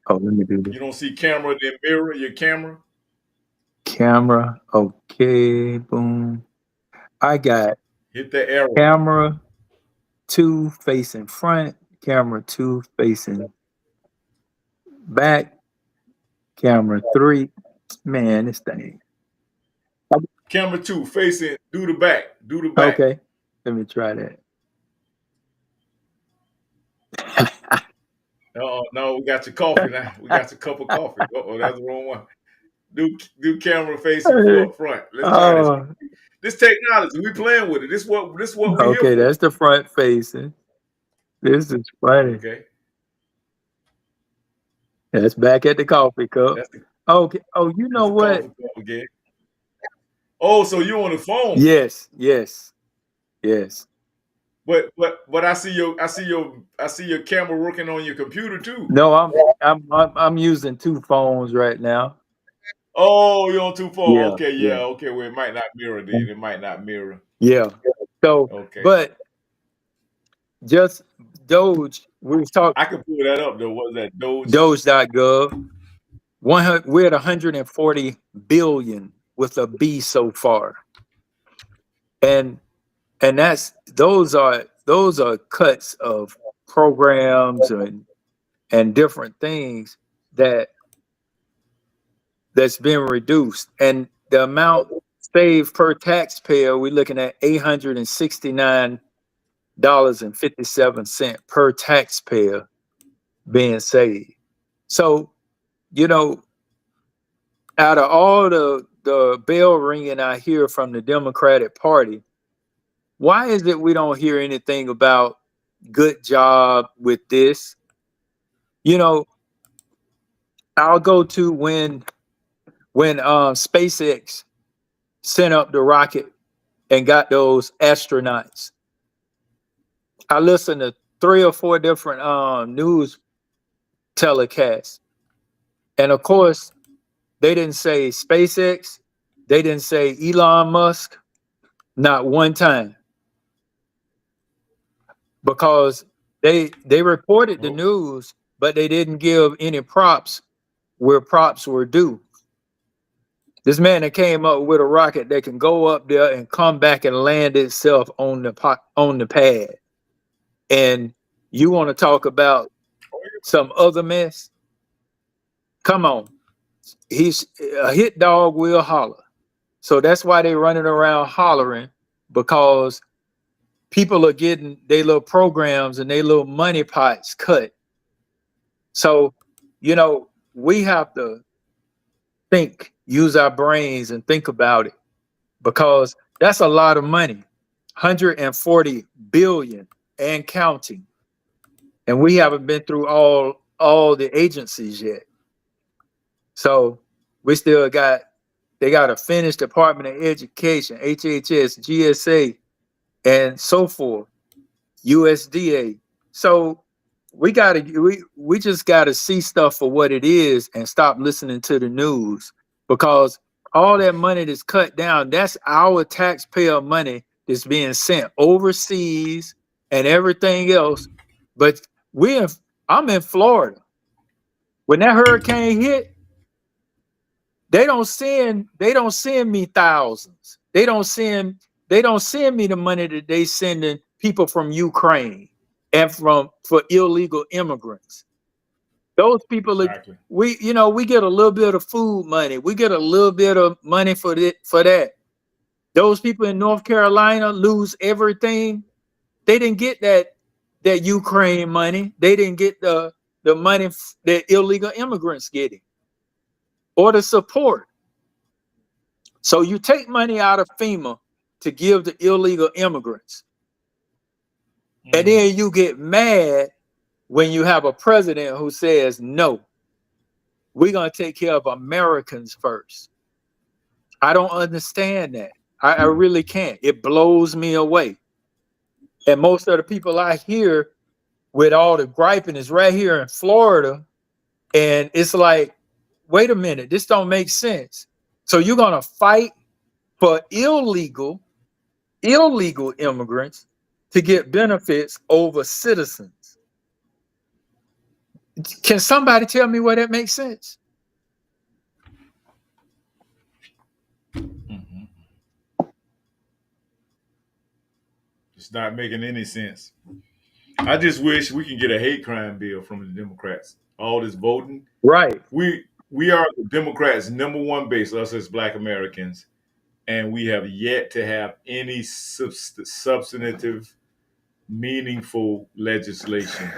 Oh, let me do this. You don't see camera, then mirror your camera. Camera. Okay, boom. I got hit the arrow. Camera 2 facing front, camera 2 facing back, camera 3. Man, this thing. Camera 2 facing, do the back. Do the back. Okay, let me try that. No, we got your coffee now. We got your cup of coffee. Oh, that's the wrong one. Do camera facing front. Let's try this. This technology, we playing with it. This what we okay, here for. That's the front facing. This is funny. Okay. That's back at the coffee cup. Okay. Oh, you know what? Again. Oh, so you on the phone? Yes. But I see your camera working on your computer too. No, I'm using 2 phones right now. Oh, you're on 2 phones. Yeah, Okay, yeah. Okay. Well, it might not mirror, then. It might not mirror. Yeah. So, okay. But just Doge, we was talking. I can pull that up though. What is that? Doge? Doge.gov. We're at 140 billion with a B so far, and those are cuts of programs and different things that's been reduced, and the amount saved per taxpayer, we're looking at $869.57 per taxpayer being saved. So, out of all the bell ringing I hear from the Democratic Party, why is it we don't hear anything about good job with this? I'll go to when SpaceX sent up the rocket and got those astronauts. I listened to 3 or 4 different news telecasts. And of course, they didn't say SpaceX. They didn't say Elon Musk, not one time. Because they reported the news, but they didn't give any props where props were due. This man that came up with a rocket that can go up there and come back and land itself on the pad. And you want to talk about some other mess? Come on. He's a hit dog will holler. So that's why they're running around hollering, because people are getting their little programs and their little money pots cut. So, we have to use our brains and think about it, because that's a lot of money, 140 billion and counting. And we haven't been through all the agencies yet. So we still they got to finish Department of Education, HHS, GSA, and so forth, USDA. So we just gotta see stuff for what it is and stop listening to the news, because all that money that's cut down, that's our taxpayer money that's being sent overseas and everything else. But I'm in Florida. When that hurricane hit, they don't send me thousands. They don't send me the money that they sending people from Ukraine and for illegal immigrants. Those people, exactly. We get a little bit of food money. We get a little bit of money for that. Those people in North Carolina lose everything. They didn't get that Ukraine money. They didn't get the money that illegal immigrants getting, or the support. So you take money out of FEMA to give to illegal immigrants. And then you get mad when you have a president who says, no, we're going to take care of Americans first. I don't understand that. I really can't. It blows me away. And most of the people I hear with all the griping is right here in Florida. And it's like, wait a minute, this don't make sense. So you're going to fight for illegal immigrants to get benefits over citizens. Can somebody tell me where that makes sense? It's not making any sense. I just wish we can get a hate crime bill from the Democrats. All this voting. Right. We are the Democrats' #1 base, us as Black Americans, and we have yet to have any substantive, meaningful legislation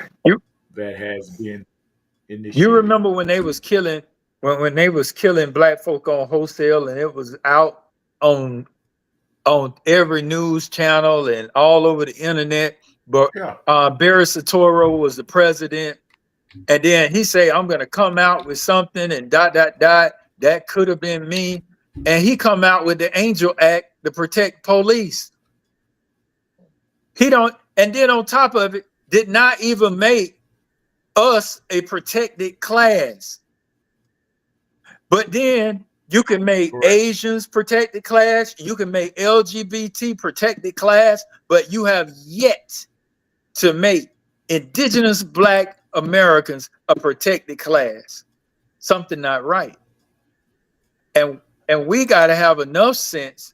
that has been initiated. You remember when they was killing when they was killing Black folk on wholesale, and it was out on every news channel and all over the internet. But Barry Soetoro was the president, and then he said, "I'm going to come out with something," and ... That could have been me. And he come out with the Angel Act to protect police. He don't, and then on top of it, did not even make us a protected class. But then you can make Asians protected class, you can make LGBT protected class, but you have yet to make indigenous Black Americans a protected class. Something not right. And we got to have enough sense,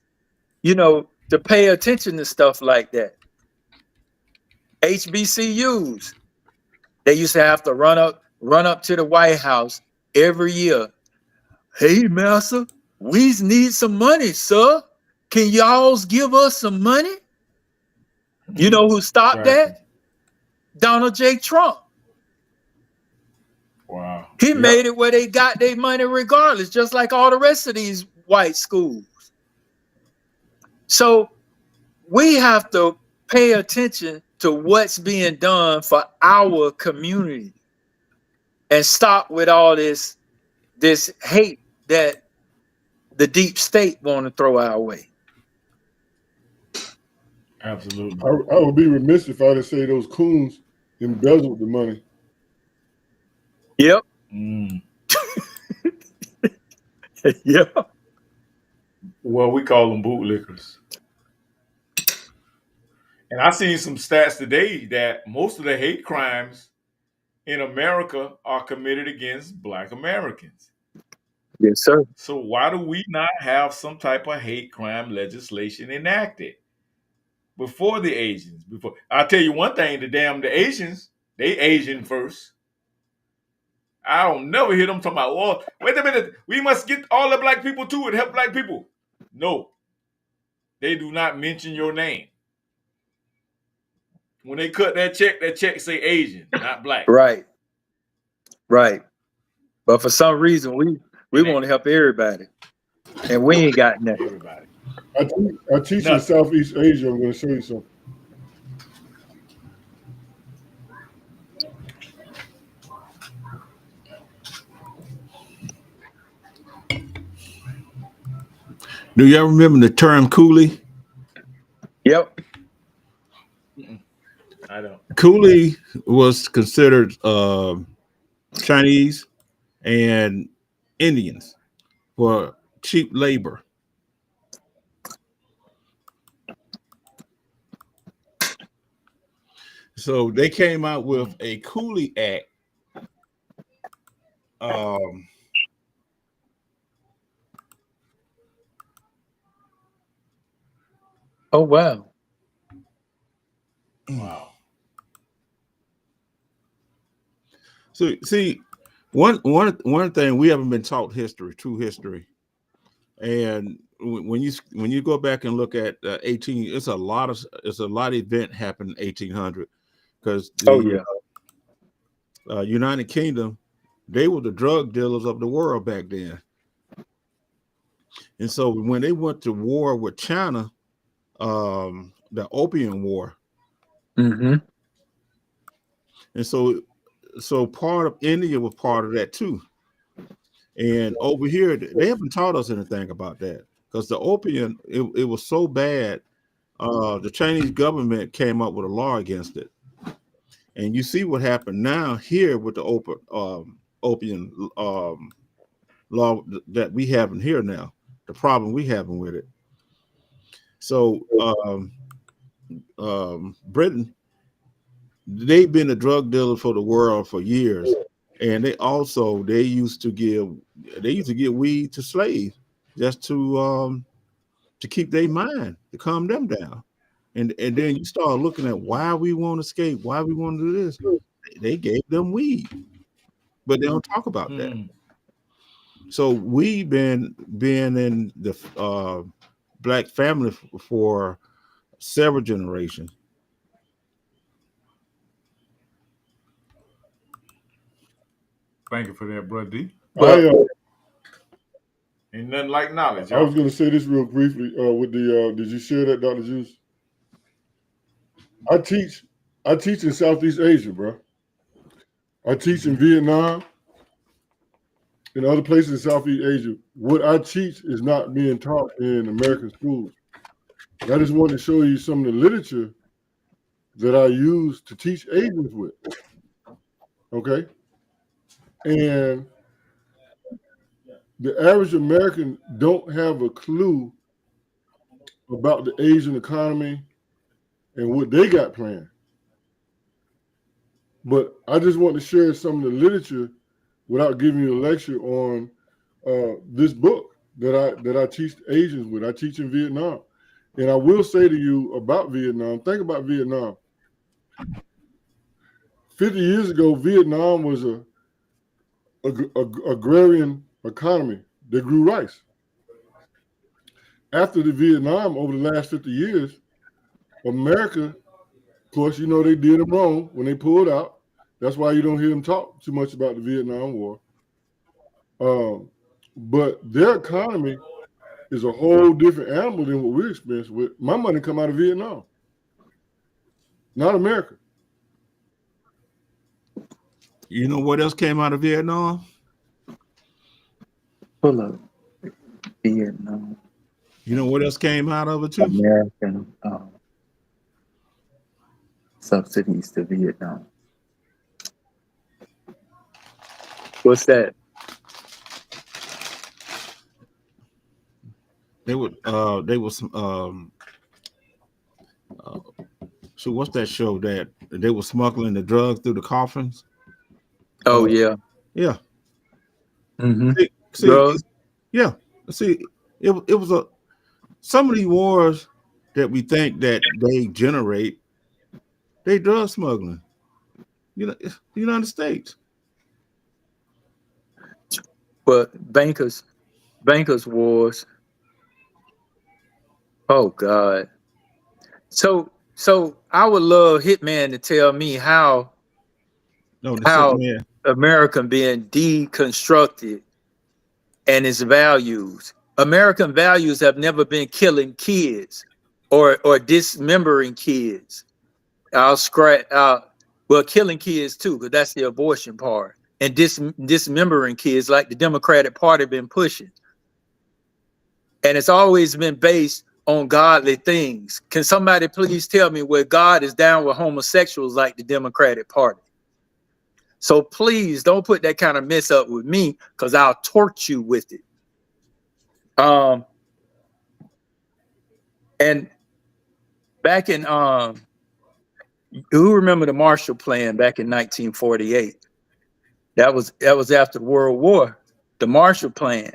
you know, to pay attention to stuff like that. HBCUs, they used to have to run up to the White House every year. Hey, massa, we need some money, sir. Can y'all give us some money? You know who stopped that? Donald J. Trump. Wow. He made it where they got their money regardless, just like all the rest of these white schools. So we have to pay attention to what's being done for our community and stop with all this hate that the deep state want to throw our way. Absolutely. I would be remiss if I didn't say those coons embezzled the money. Yep. Yep. Well, we call them bootlickers. And I seen some stats today that most of the hate crimes in America are committed against Black Americans. Yes, sir. So why do we not have some type of hate crime legislation enacted before the Asians? Before I'll tell you one thing, the Asians, they Asian first. I don't never hear them talking about, well, wait a minute, we must get all the Black people too and help Black people. No, they do not mention your name. When they cut that check say Asian, not Black. Right. Right. But for some reason, we want to help everybody. And we ain't got nothing. Everybody. I teach in Southeast Asia. I'm going to show you something. Do y'all remember the term coolie? Yep. I don't. Coolie was considered Chinese and Indians for cheap labor. So they came out with a Coolie Act. Oh wow. Wow. So see, one thing, we haven't been taught history, true history, and when you go back and look at 18, it's a lot of event happened in 1800 because United Kingdom, they were the drug dealers of the world back then. And so when they went to war with China, the Opium War, Mm-hmm. and so part of India was part of that too. And over here, they haven't taught us anything about that because the opium, it was so bad. The Chinese government came up with a law against it. And you see what happened now here with the opium law that we have in here now, the problem we having with it. So Britain, they've been a drug dealer for the world for years. And they used to give weed to slaves just to keep their mind, to calm them down. And then you start looking at why we want to escape, why we want to do this. They gave them weed, but they don't talk about that. So we've been in the black family for several generations. Thank you for that, brother D. Ain't nothing like knowledge, I was y'all. going to say this real briefly with the. Did you share that, Dr. Juice? I teach in Southeast Asia, bro. I teach in Vietnam and other places in Southeast Asia. What I teach is not being taught in American schools. And I just wanted to show you some of the literature that I use to teach Asians with. Okay? And the average American don't have a clue about the Asian economy and what they got planned. But I just want to share some of the literature without giving you a lecture on this book that I teach Asians with. I teach in Vietnam. And I will say to you about Vietnam, think about Vietnam. 50 years ago, Vietnam was a agrarian economy. They grew rice. After the Vietnam, over the last 50 years, America, of course, you know they did them wrong when they pulled out. That's why you don't hear them talk too much about the Vietnam War. But their economy is a whole different animal than what we're experiencing with. My money come out of Vietnam, not America. You know what else came out of Vietnam? Full of Vietnam. You know what else came out of it too? American subsidies to Vietnam. What's that? They were so what's that show that they were smuggling the drugs through the coffins? Oh yeah. Yeah. Mm-hmm. Yeah. See, it was some of these wars that we think that they generate, they drug smuggling. You know, the United States. But bankers wars. Oh God. So I would love Hitman to tell me how American being deconstructed and its values. American values have never been killing kids or dismembering kids. I'll scratch out, well, killing kids too, because that's the abortion part. And dismembering kids like the Democratic Party been pushing. And it's always been based on godly things. Can somebody please tell me where God is down with homosexuals like the Democratic Party? So please don't put that kind of mess up with me, because I'll torch you with it. And back in who remember the Marshall Plan back in 1948? That was after the World War. The Marshall Plan.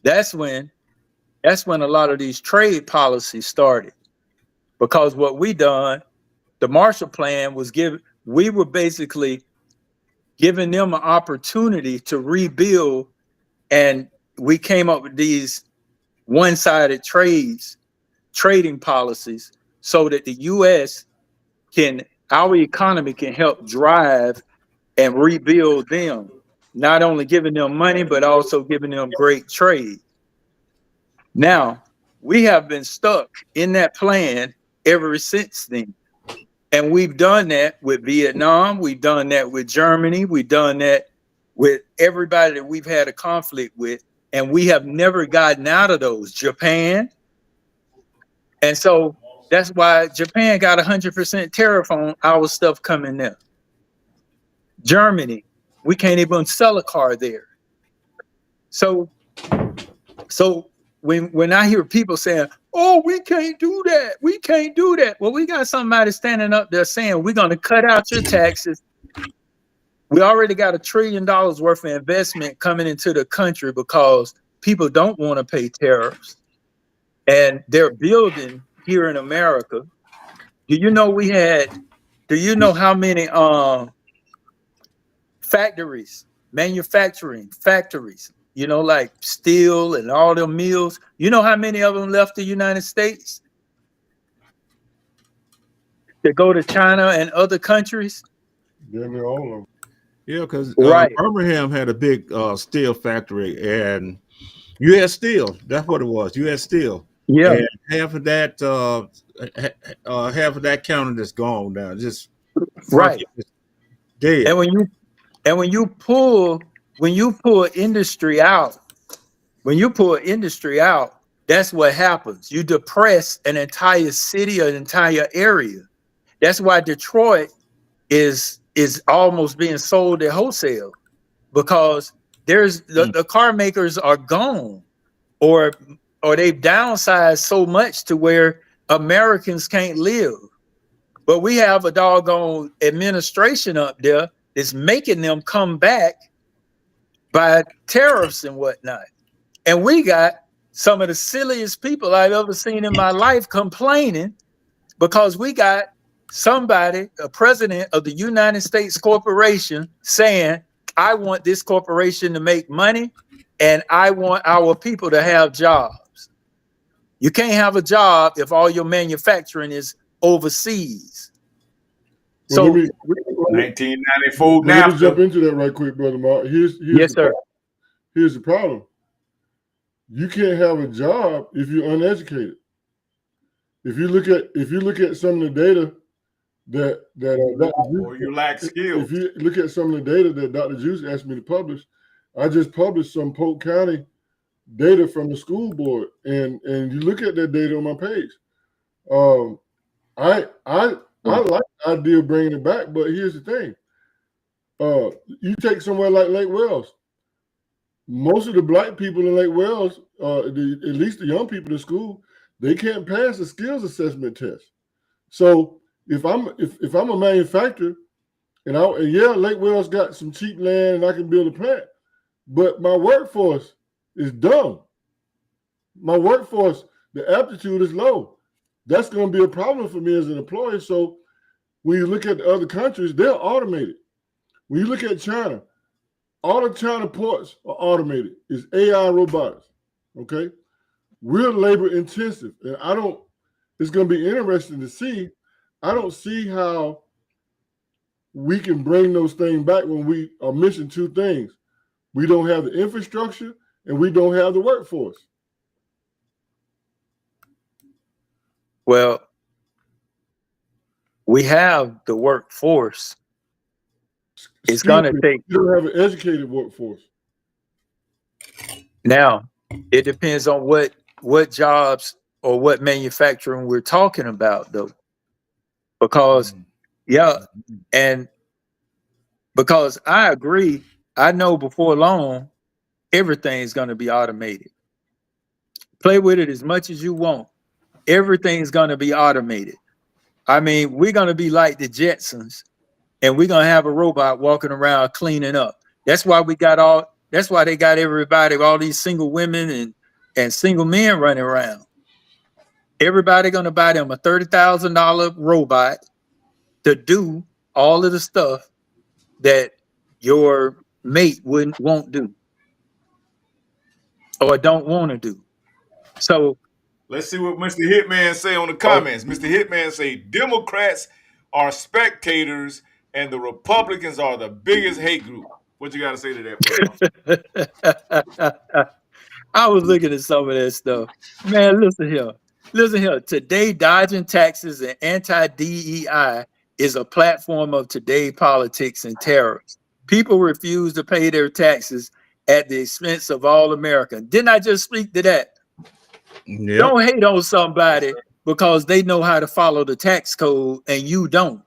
That's when a lot of these trade policies started. Because what we done, the Marshall Plan was we were basically giving them an opportunity to rebuild, and we came up with these one-sided trading policies so that the U.S. our economy can help drive and rebuild them, not only giving them money, but also giving them great trade. Now, we have been stuck in that plan ever since then. And we've done that with Vietnam. We've done that with Germany. We've done that with everybody that we've had a conflict with. And we have never gotten out of those. Japan. And so that's why Japan got 100% tariff on our stuff coming there. Germany, we can't even sell a car there. So when I hear people saying, "Oh, we can't do that. We can't do that." Well, we got somebody standing up there saying, "We're going to cut out your taxes." We already got $1 trillion worth of investment coming into the country because people don't want to pay tariffs. And they're building here in America. Do you know how many factories, manufacturing factories, like steel and all them mills? You know how many of them left the United States to go to China and other countries? Damn near all of them. Yeah, because Right. Birmingham had a big steel factory, and U.S. Steel. That's what it was. U.S. Steel. Yeah. And half of that county is gone now. Just Right. dead. And when you pull industry out, that's what happens. You depress an entire city, an entire area. That's why Detroit is almost being sold at wholesale, because there's the car makers are gone, or they've downsized so much to where Americans can't live. But we have a doggone administration up there that's making them come back by tariffs and whatnot. And we got some of the silliest people I've ever seen in my life complaining because we got somebody, a president of the United States corporation, saying, "I want this corporation to make money and I want our people to have jobs." You can't have a job if all your manufacturing is overseas. Well, So 1994 let me jump NAFTA. into that right quick, Brother Mark. Yes, sir. Here's the problem. You can't have a job if you're uneducated. If you look at some of the data Or you lack skills. if you look at some of the data that Dr. Juice asked me to publish, I just published some Polk County data from the school board, and you look at that data on my page. I like the idea of bringing it back, but here's the thing. You take somewhere like Lake Wells. Most of the black people in Lake Wells, at least the young people in school, they can't pass the skills assessment test. So if I'm a manufacturer, and Lake Wells got some cheap land and I can build a plant, but my workforce is dumb. My workforce, the aptitude is low. That's going to be a problem for me as an employer. So when you look at the other countries, they're automated. When you look at China, all the China ports are automated. It's AI robotics. Okay, we're labor intensive, and it's going to be interesting to see. I don't see how we can bring those things back when we are missing two things. We don't have the infrastructure and we don't have the workforce. Well, we have the workforce. It's going to take. You don't have an educated workforce. Now, it depends on what jobs or what manufacturing we're talking about, though. Because, and because I agree, I know before long, everything's going to be automated. Play with it as much as you want. Everything's going to be automated. I mean, we're going to be like the Jetsons, and we're going to have a robot walking around cleaning up. That's why they got everybody, all these single women and single men running around. Everybody going to buy them a $30,000 robot to do all of the stuff that your mate won't do or don't want to do. So let's see what Mr. Hitman say on the comments. Mr. Hitman say Democrats are spectators and the Republicans are the biggest hate group. What you got to say to that, brother? I was looking at some of that stuff. Man, listen here. Listen here. Today, dodging taxes and anti-DEI is a platform of today politics and terrorists. People refuse to pay their taxes at the expense of all Americans. Didn't I just speak to that? Yep. Don't hate on somebody because they know how to follow the tax code and you don't.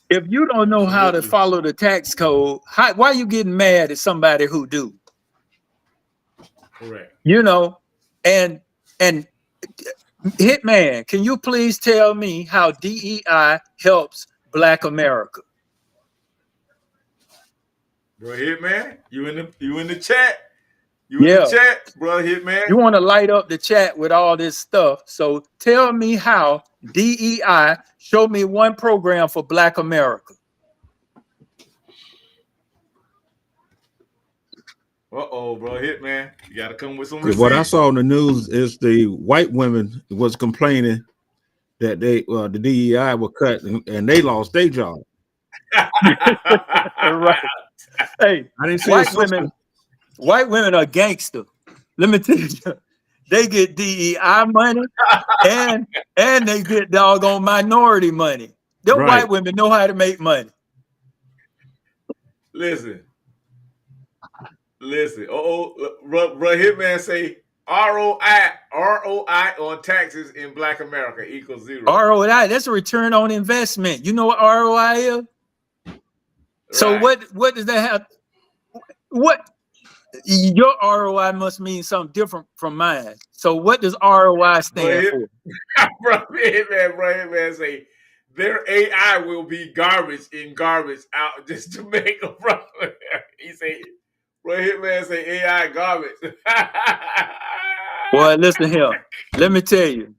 If you don't know how to follow the tax code, why are you getting mad at somebody who do? Correct. You know, and Hitman, can you please tell me how DEI helps Black America? Bro, Hitman, you in the chat? You Yeah. in the chat, bro, Hitman? You want to light up the chat with all this stuff. So tell me how DEI, show me one program for Black America. Uh-oh, bro, Hitman. You got to come with some What I receipts. saw in the news is the white women was complaining that they the DEI were cut and they lost their job. Right. Hey, I didn't see white women are gangster. Let me tell you, they get DEI money and they get doggone minority money. Them white women know how to make money. Listen. Bro, Hitman say ROI on taxes in Black America equals 0. ROI, that's a return on investment. You know what ROI is? So what does that have? What your ROI must mean something different from mine. So what does ROI stand for? Bro, Hitman say their AI will be garbage in, garbage out, just to make a problem. He say, bro, Hitman say AI garbage. Boy, listen here. Let me tell you.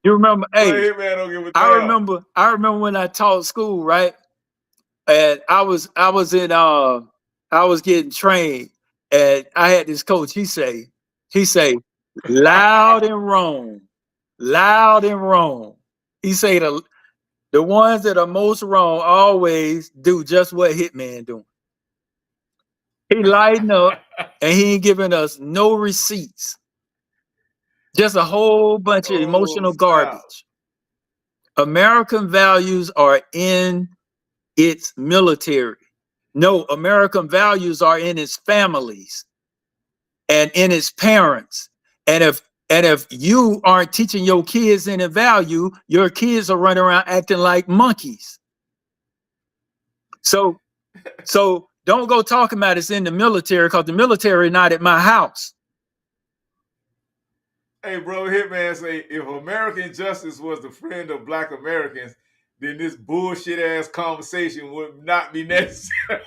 You remember? Hey, I remember when I taught school, right? And I was getting trained, and I had this coach. He say, loud and wrong, loud and wrong. He say the ones that are most wrong always do just what Hitman doing. He lighting up, and he ain't giving us no receipts. Just a whole bunch of emotional garbage. American values are in its military. No, American values are in its families and in its parents. And if you aren't teaching your kids any value, your kids are running around acting like monkeys. So don't go talking about it's in the military, because the military not at my house. Hey, bro, Hitman say if American justice was the friend of Black Americans, then this bullshit ass conversation would not be necessary.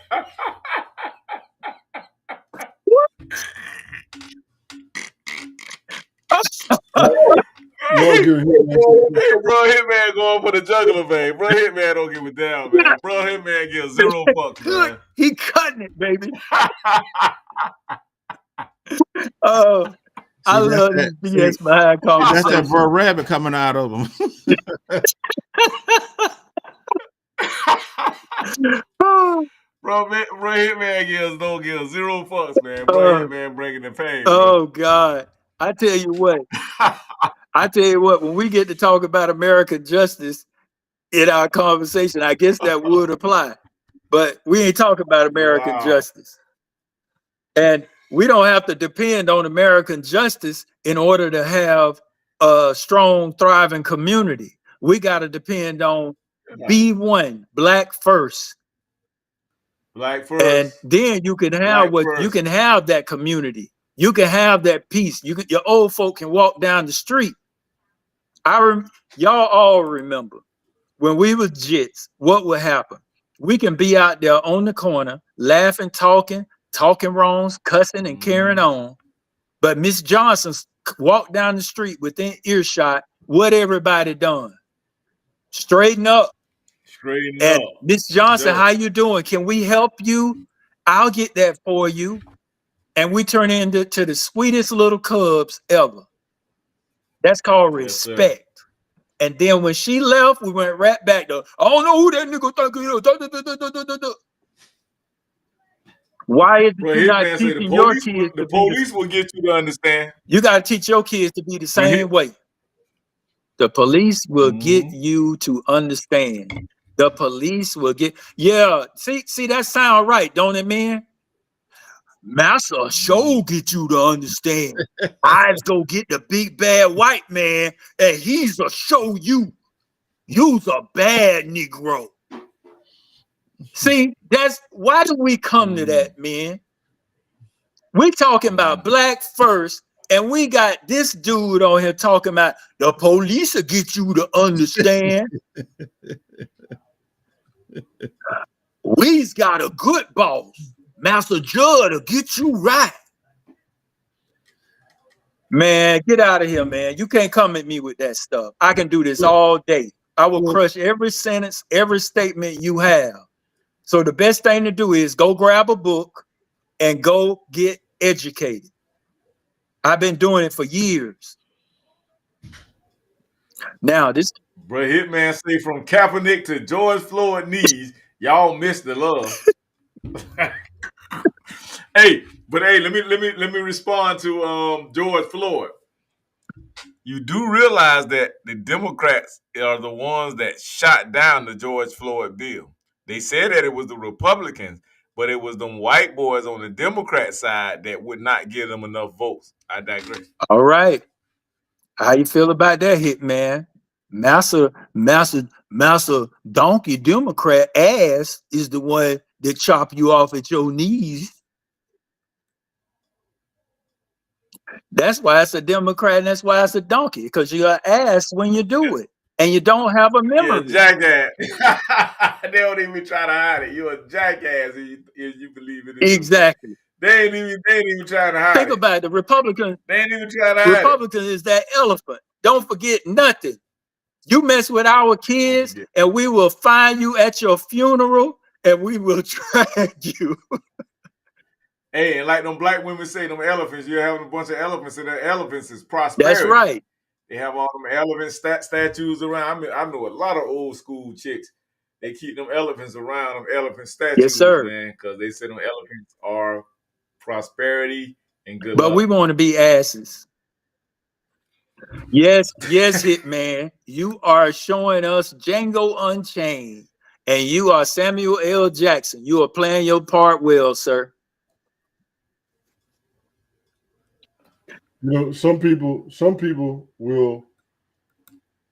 Hey, bro, Hitman going for the juggler vein. Bro, Hitman don't give a damn, man. Bro, Hitman gives 0 fucks, man. He cutting it, baby. Oh, I love this BS behind conversation. That's that Bro Rabbit coming out of him. Bro, Hitman don't give 0 fucks, man. Bro, Hitman bringing the pain. Oh, God. I tell you what, when we get to talk about American justice in our conversation, I guess that would apply. But we ain't talking about American justice. And we don't have to depend on American justice in order to have a strong, thriving community. We got to depend on B1, Black first. Black first. And then you can have you can have that community. You can have that peace. Your old folk can walk down the street. Y'all all remember when we was jits, what would happen? We can be out there on the corner, laughing, talking wrongs, cussing and carrying on. But Miss Johnson walked down the street within earshot. What everybody done? Straighten up. And Miss Johnson, how you doing? Can we help you? I'll get that for you. And we turn into the sweetest little cubs ever. That's called respect. And then when she left, we went right back to, I don't know who that nigga think he is. Why is it Bro, you not Hitman say teaching your kids the to be the police will get you to understand. You got to teach your kids to be the Bro, same way. The police will get Mhm. you to understand. The police will get, yeah. See, that sound right, don't it, man? Massa show get you to understand. I's go get the big bad white man, and he's a show you's a bad Negro. See, that's why do we come to that, man? We talking about black first, and we got this dude on here talking about the police will get you to understand. We's got a good boss. Master Judd will get you right. Man, get out of here, man. You can't come at me with that stuff. I can do this all day. I will crush every sentence, every statement you have. So the best thing to do is go grab a book and go get educated. I've been doing it for years. Now, this Bro, Hitman say from Kaepernick to George Floyd knees, y'all missed the love. Hey, but hey, let me respond to George Floyd. You do realize that the Democrats are the ones that shot down the George Floyd bill. They said that it was the Republicans, but it was them white boys on the Democrat side that would not give them enough votes. I digress. all right. How you feel about that, Hitman? Massa donkey Democrat ass is the one that chop you off at your knees. That's why it's a Democrat and that's why it's a donkey, because you're an ass when you do it and you don't have a You're a memory. jackass. They don't even try to hide it. You're a jackass if you believe it. Exactly. They ain't even trying to hide Think it. about it. The Republican They ain't even trying to hide Republican is that elephant. Don't forget nothing. You mess with our kids and we will find you at your funeral and we will drag you. Hey, and like them black women say, them elephants, you're having a bunch of elephants, and the elephants is prosperity. That's right. They have all them elephant statues around. I mean, I know a lot of old school chicks. They keep them elephants around, them elephant statues, Yes, sir. man, because they say them elephants are prosperity and good But luck. we want to be asses. Yes, Hitman. You are showing us Django Unchained, and you are Samuel L. Jackson. You are playing your part well, sir. You know, some people will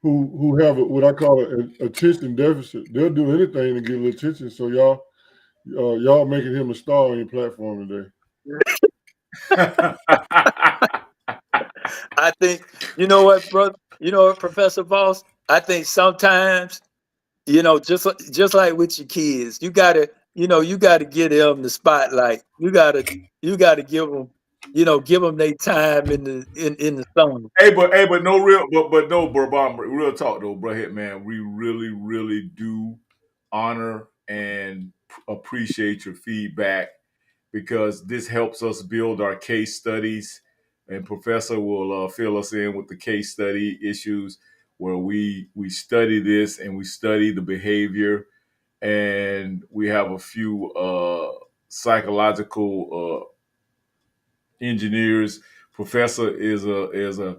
who have what I call an attention deficit. They'll do anything to get attention. So y'all making him a star on your platform today. I think, you know what, brother? You know what, Professor Voss? I think sometimes, just like with your kids, you gotta get them the spotlight. You gotta give them, give them their time in the sun. Hey, but no real, but no, bro, real talk though, bro, Hitman. We really, really do honor and appreciate your feedback, because this helps us build our case studies, and Professor will fill us in with the case study issues where we study this and we study the behavior, and we have a few psychological engineers. Professor is a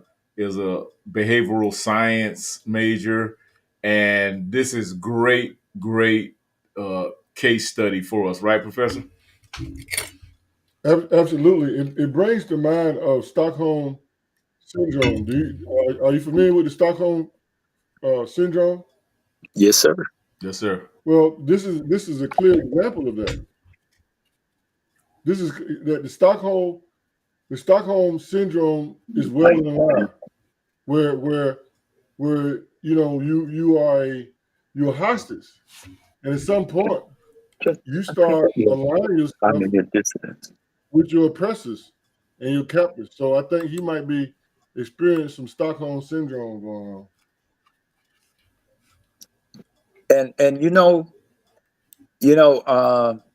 behavioral science major, and this is great case study for us, right, Professor? Absolutely. It brings to mind of Stockholm syndrome. Are you familiar with the Stockholm syndrome? Yes, sir. Yes, sir. Well, this is a clear example of that. This is that the Stockholm syndrome is well in line, where you're a hostage, and at some point you start aligning yourself with your oppressors and your captors. So I think he might be experiencing some Stockholm syndrome going on. And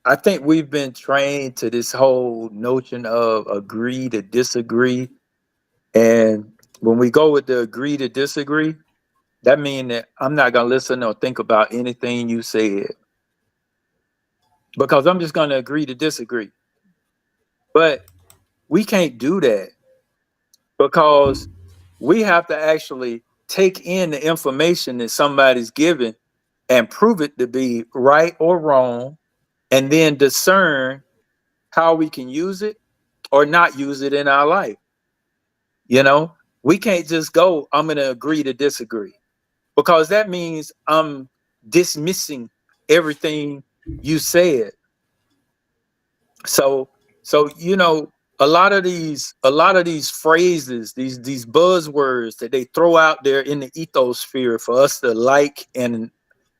I think we've been trained to this whole notion of agree to disagree. And when we go with the agree to disagree, that means that I'm not going to listen or think about anything you said, because I'm just going to agree to disagree. But we can't do that because we have to actually take in the information that somebody's given and prove it to be right or wrong, and then discern how we can use it or not use it in our life. You know, we can't just go, I'm going to agree to disagree, because that means I'm dismissing everything you said. So, you know, a lot of these phrases, these buzzwords that they throw out there in the ethosphere for us to like and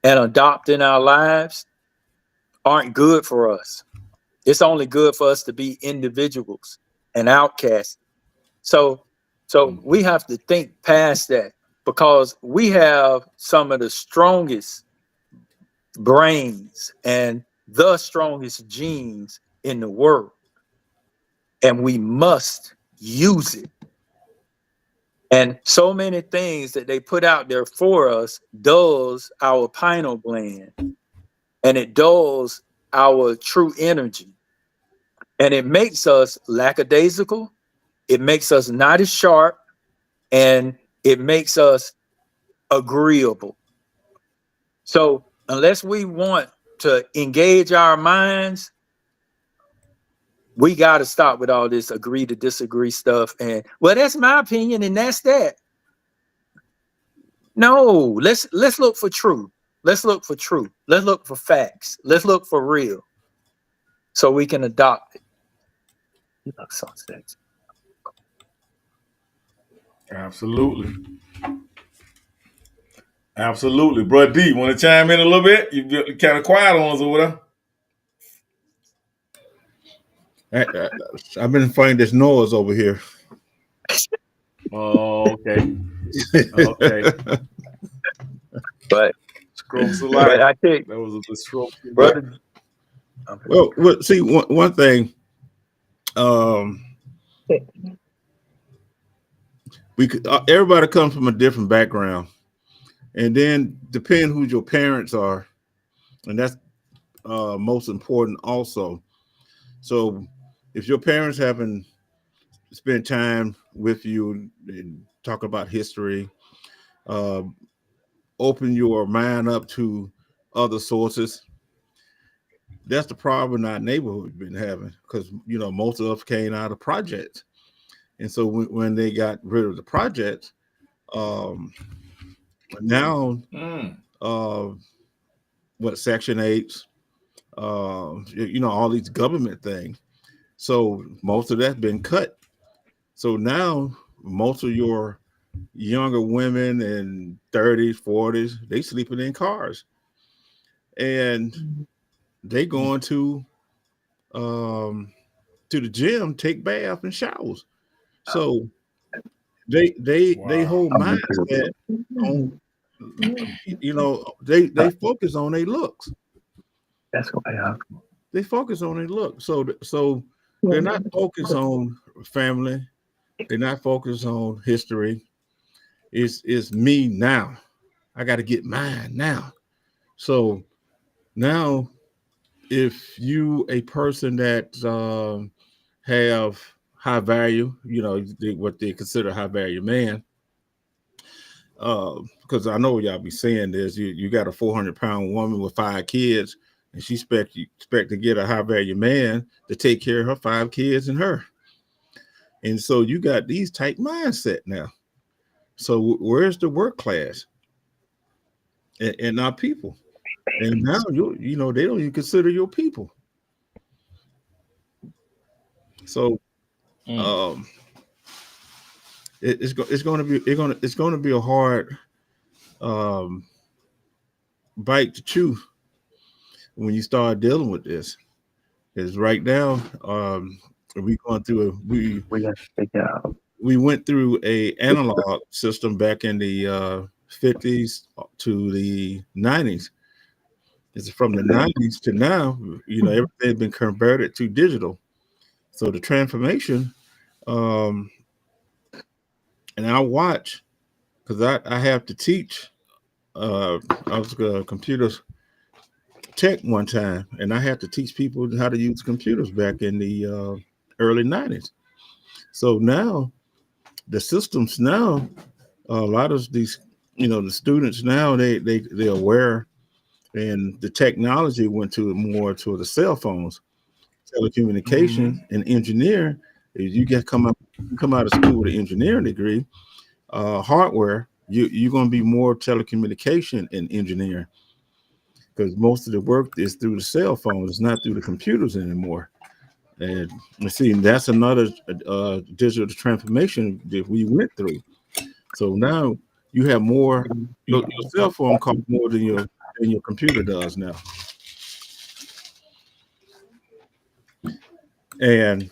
adopt in our lives aren't good for us. It's only good for us to be individuals and outcasts. So we have to think past that, because we have some of the strongest brains and the strongest genes in the world, and we must use it. And so many things that they put out there for us dulls our pineal gland, and it dulls our true energy, and it makes us lackadaisical. It makes us not as sharp, and it makes us agreeable. So unless we want to engage our minds, we got to stop with all this agree to disagree stuff. And well, that's my opinion, and that's that. No, let's look for truth. Let's look for truth. Let's look for facts. Let's look for real, so we can adopt it. You look so sexy. Absolutely. Absolutely. Bro D, want to chime in a little bit? You kind of quiet on us over I, I've been finding this noise over here. Oh, okay. Okay. But I think that was a stroke. Brother. Well, see, one thing, we could, everybody comes from a different background, and then depend who your parents are, and that's most important also. So if your parents haven't spent time with you and talk about history, open your mind up to other sources, that's the problem in our neighborhood we've been having, because you know most of us came out of projects, and so when they got rid of the projects, now what Section 8s, you know, all these government things, so most of that's been cut. So now most of your younger women in 30s, 40s, they sleeping in cars, and they going to the gym, take bath and showers. So they hold mindset on, you know, they focus on their looks. They focus on their looks. So they're not focused on family. They're not focused on history. It's me now. I got to get mine now. So now, if you a person that have high value, you know, what they consider high value man, because I know y'all be saying this, you got a 400-pound woman with 5 kids, and she expect to get a high value man to take care of her 5 kids and her. And so you got these type mindset now. So where's the work class and our people? And now you know they don't even consider your people. So it's going to be a hard bite to chew when you start dealing with this. Because right now we going through we went through a analog system back in the 50s to the 90s. It's from the 90s to now, you know, everything's been converted to digital. So the transformation, and I watch, because I have to teach. I was a computer tech one time, and I had to teach people how to use computers back in the early 90s. So now the systems now, a lot of these, the students now, they're aware, and the technology went to more to the cell phones, telecommunication, and engineering. If you come out of school with an engineering degree, hardware, you're going to be more telecommunication and engineering, because most of the work is through the cell phones. It's not through the computers anymore. And you see, that's another digital transformation that we went through. So now you have more. Your cell phone costs more than your computer does now. And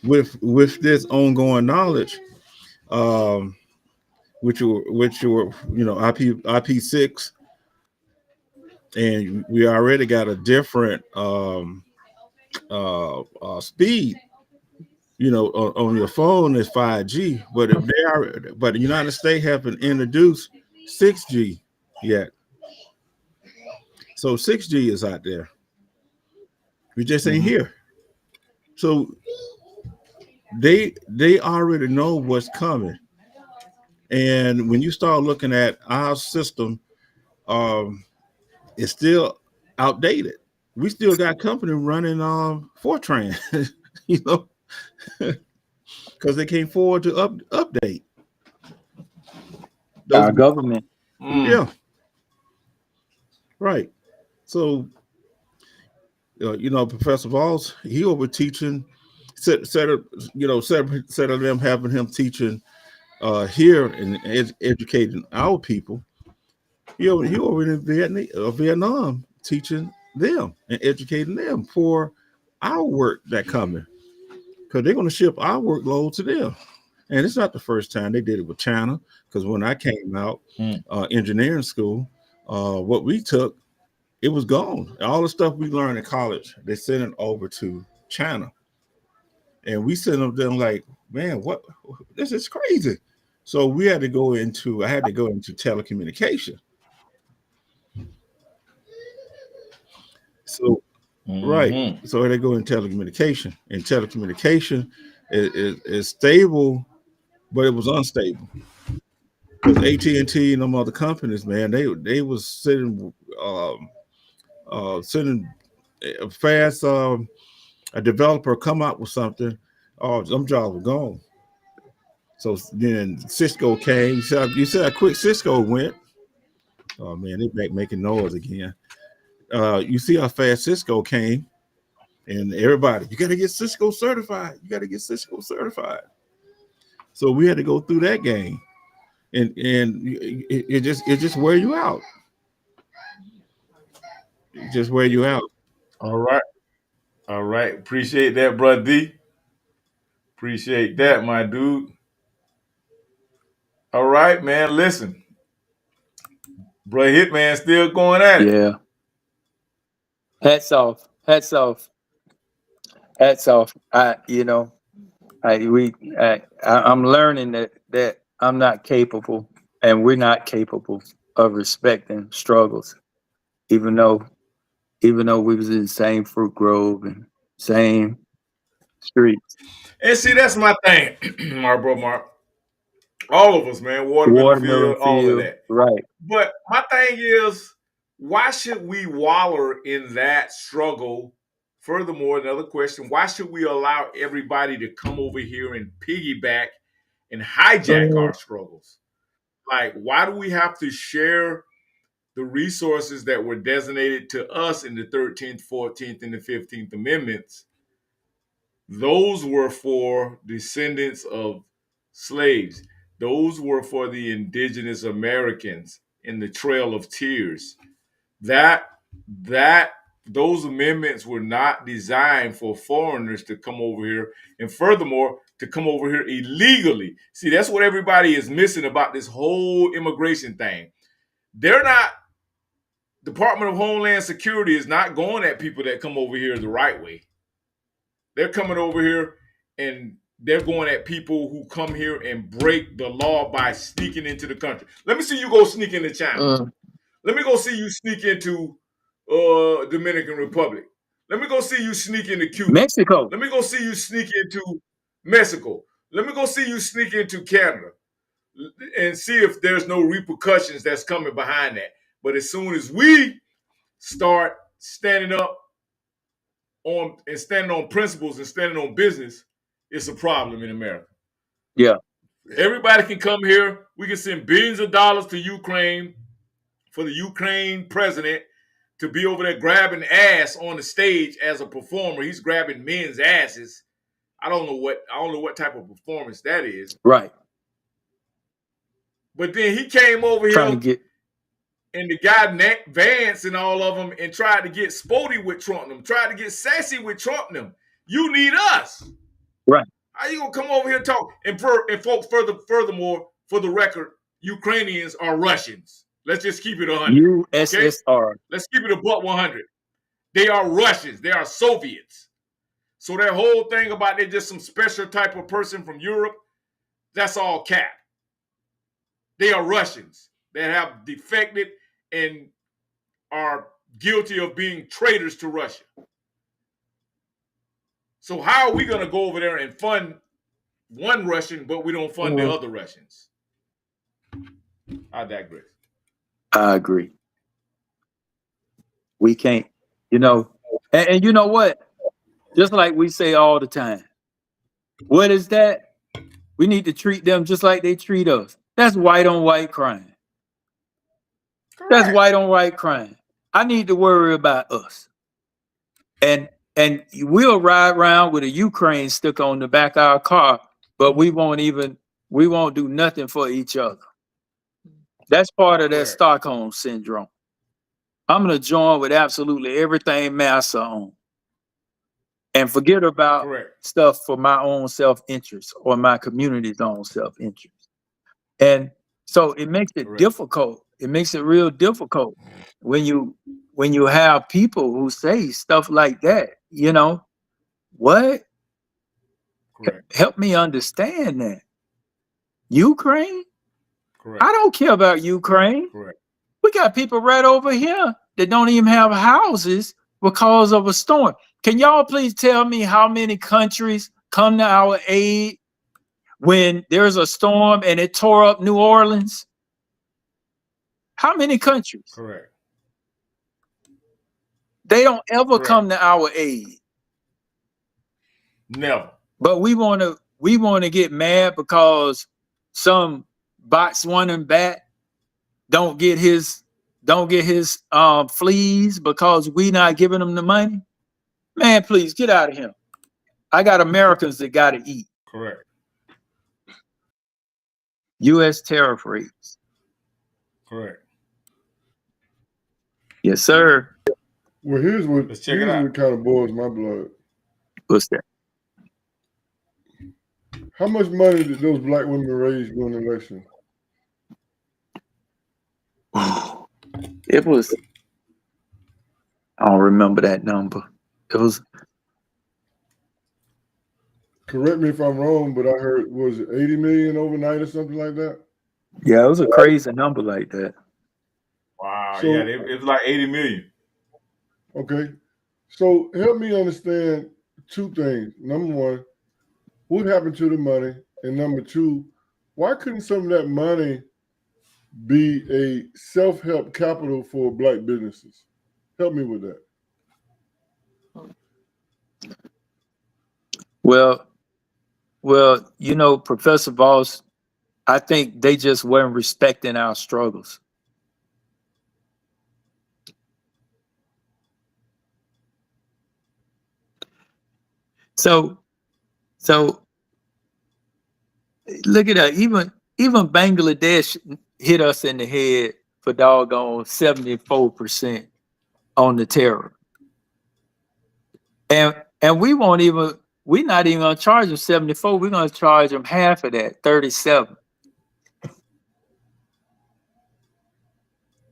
with this ongoing knowledge, which were IP6, and we already got a different speed. On your phone is 5G, but the United States haven't introduced 6G yet. So 6G is out there. We just ain't here. So they already know what's coming. And when you start looking at our system, it's still outdated. We still got company running Fortran, because they can't afford to update. Our government. Yeah. Right. So, Professor Valls, he over teaching, set of them having him teaching here and educating our people. He over in Vietnam teaching them and educating them for our work that coming, because they're going to ship our workload to them. And it's not the first time they did it with China, because when I came out engineering school, what we took, it was gone. All the stuff we learned in college, they sent it over to China. And we sent them like, man, what? This is crazy. So I had to go into telecommunication. So, right. So they go in telecommunication, and telecommunication is stable, but it was unstable. Because AT&T and them other companies, man, they was sending fast. A developer come out with something, them jobs were gone. So then Cisco came. You said how quick Cisco went. Oh man, they back making noise again. You see how fast Cisco came, and everybody, you got to get Cisco certified. You got to get Cisco certified. So we had to go through that game, and it just wear you out. It just wear you out. All right. Appreciate that, Brother D. Appreciate that, my dude. All right, man. Listen, bro, Hitman still going at it. Yeah. Hats off. I'm learning that I'm not capable, and we're not capable of respecting struggles, even though we was in the same fruit grove and same streets. And see, that's my thing, Mark. All of us, man, watermelon field, all of that. Right. But my thing is, why should we waller in that struggle? Furthermore, another question, why should we allow everybody to come over here and piggyback and hijack our struggles? Like, why do we have to share the resources that were designated to us in the 13th, 14th, and the 15th Amendments? Those were for descendants of slaves. Those were for the indigenous Americans in the Trail of Tears. Those amendments were not designed for foreigners to come over here, and furthermore, to come over here illegally. See, that's what everybody is missing about this whole immigration thing. Department of Homeland Security is not going at people that come over here the right way. They're coming over here and they're going at people who come here and break the law by sneaking into the country. Let me see you go sneak into China. Let me go see you sneak into Dominican Republic. Let me go see you sneak into Cuba. Mexico. Let me go see you sneak into Mexico. Let me go see you sneak into Canada and see if there's no repercussions that's coming behind that. But as soon as we start standing up standing on principles and standing on business, it's a problem in America. Yeah. Everybody can come here. We can send billions of dollars to Ukraine for the Ukraine president to be over there grabbing ass on the stage as a performer. He's grabbing men's asses. I don't know what type of performance that is. Right. But then he came over Trying here to get and the guy Vance and all of them and tried to get sporty with Trump and them, tried to get sassy with Trump and them. You need us. right. How you gonna come over here and talk? And folks, furthermore, for the record, Ukrainians are Russians. Let's just keep it 100. Okay? USSR. Let's keep it a buck 100. They are Russians. They are Soviets. So that whole thing about they're just some special type of person from Europe, that's all cap. They are Russians that have defected and are guilty of being traitors to Russia. So how are we going to go over there and fund one Russian, but we don't fund the other Russians? I digress. I agree. We can't, and you know what? Just like we say all the time, what is that? We need to treat them just like they treat us. That's white on white crime. Correct. That's white on white crime. I need to worry about us. And we'll ride around with a Ukraine sticker on the back of our car, but we won't do nothing for each other. That's part of that Stockholm syndrome. I'm going to join with absolutely everything Massa on and forget about stuff for my own self-interest or my community's own self-interest. And so it makes it difficult. It makes it real difficult when you have people who say stuff like that, what? Help me understand that. Ukraine? I don't care about Ukraine. We got people right over here that don't even have houses because of a storm. Can y'all please tell me how many countries come to our aid when there's a storm and it tore up New Orleans? How many countries? Correct. They don't ever come to our aid. Never. But we want to get mad because some Botswanan bat don't get his fleas because we not giving them the money. Man, please get out of here. I got Americans that got to eat. Correct. U.S. tariff rates. Correct. Yes, sir. Well, here's what kind of boils my blood. What's that? How much money did those black women raise during the election? It was, I don't remember that number. It was. Correct me if I'm wrong, but I heard, was it 80 million overnight or something like that? Yeah, it was a crazy number like that. Wow. So, yeah, it was like 80 million. Okay. So help me understand two things. Number one, what happened to the money? And number two, why couldn't some of that money be a self-help capital for black businesses? Help me with that. Well, Professor Voss, I think they just weren't respecting our struggles. So look at that. Even Bangladesh hit us in the head for doggone 74% on the terror. And we're not even gonna charge them 74, we're gonna charge them half of that, 37.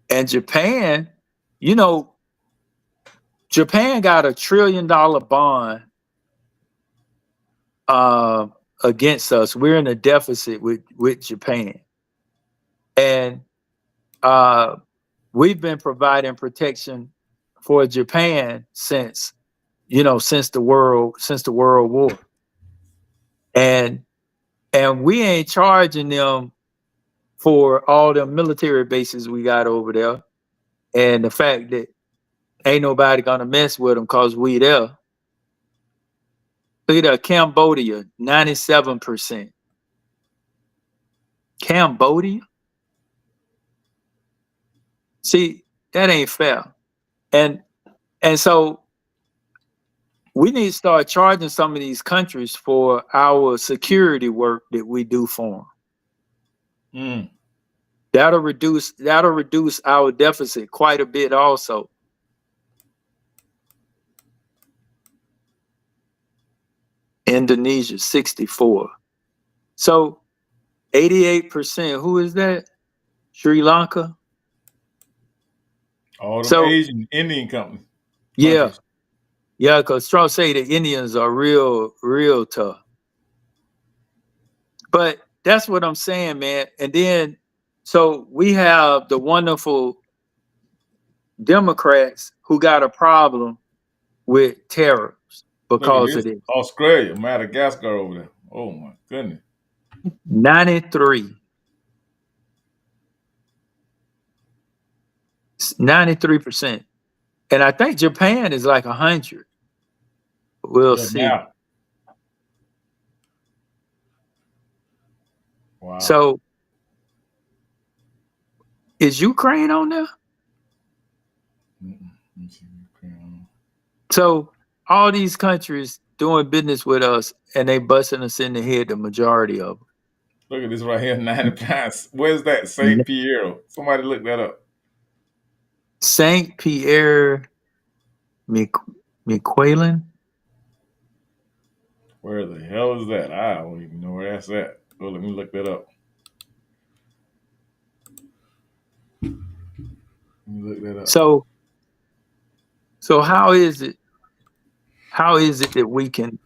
And Japan, Japan got $1 trillion bond against us. We're in a deficit with Japan. And we've been providing protection for Japan since you know, since the World War. And we ain't charging them for all the military bases we got over there. And the fact that ain't nobody gonna mess with them cause we there. Look at that, Cambodia, 97%. Cambodia? See, that ain't fair. And so we need to start charging some of these countries for our security work that we do for them. That'll reduce our deficit quite a bit also. Indonesia, 64. So 88%, who is that? Sri Lanka? All them Asian Indian companies. Yeah. Yeah, because Trump say the Indians are real tough. But that's what I'm saying, man. And then, so we have the wonderful Democrats who got a problem with tariffs because of this. Australia, Madagascar over there. Oh my goodness. 93%. And I think Japan is like 100. We'll see. Now. Wow. So is Ukraine on there? So all these countries doing business with us and they busting us in the head, the majority of them. Look at this right here, 90 pounds. Where's that? St. Pierre. Somebody look that up. St. Pierre Miquelon? Where the hell is that? I don't even know where that's at. Oh, let me look that up. So how is it that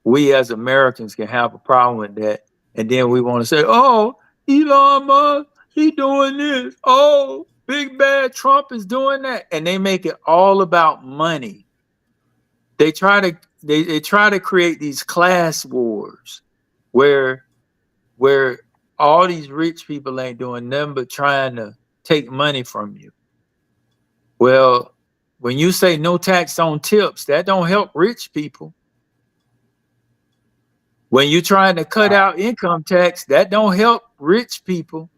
we as Americans can have a problem with that, and then we want to say, oh, Elon Musk, he doing this. Oh, big bad Trump is doing that, and they make it all about money. They try to create these class wars where all these rich people ain't doing nothing but trying to take money from you. Well, when you say no tax on tips, that don't help rich people. When you're trying to cut out income tax, that don't help rich people.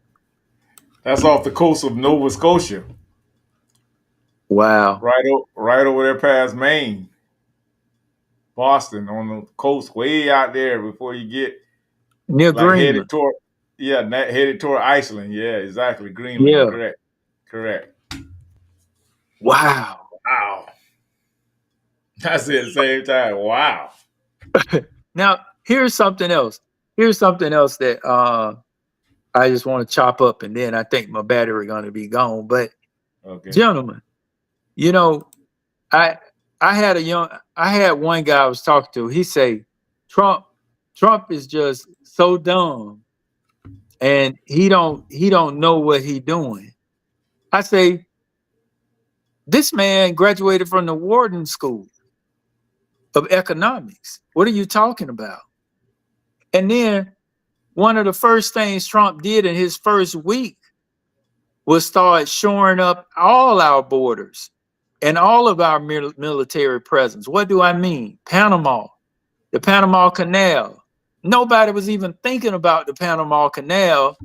That's off the coast of Nova Scotia. Wow. Right over there past Maine. Boston on the coast, way out there before you get near Greenland. Headed toward Iceland. Yeah, exactly. Greenland. Yeah. Correct. Wow. I said at the same time, wow. Now, here's something else. That I just want to chop up, and then I think my battery going to be gone. But gentlemen, you know, I had one guy I was talking to. He say, Trump is just so dumb, and he don't know what he doing. I say, this man graduated from the Wharton School of Economics. What are you talking about? And then one of the first things Trump did in his first week was start shoring up all our borders and all of our military presence. What do I mean? Panama, the Panama Canal. Nobody was even thinking about the Panama Canal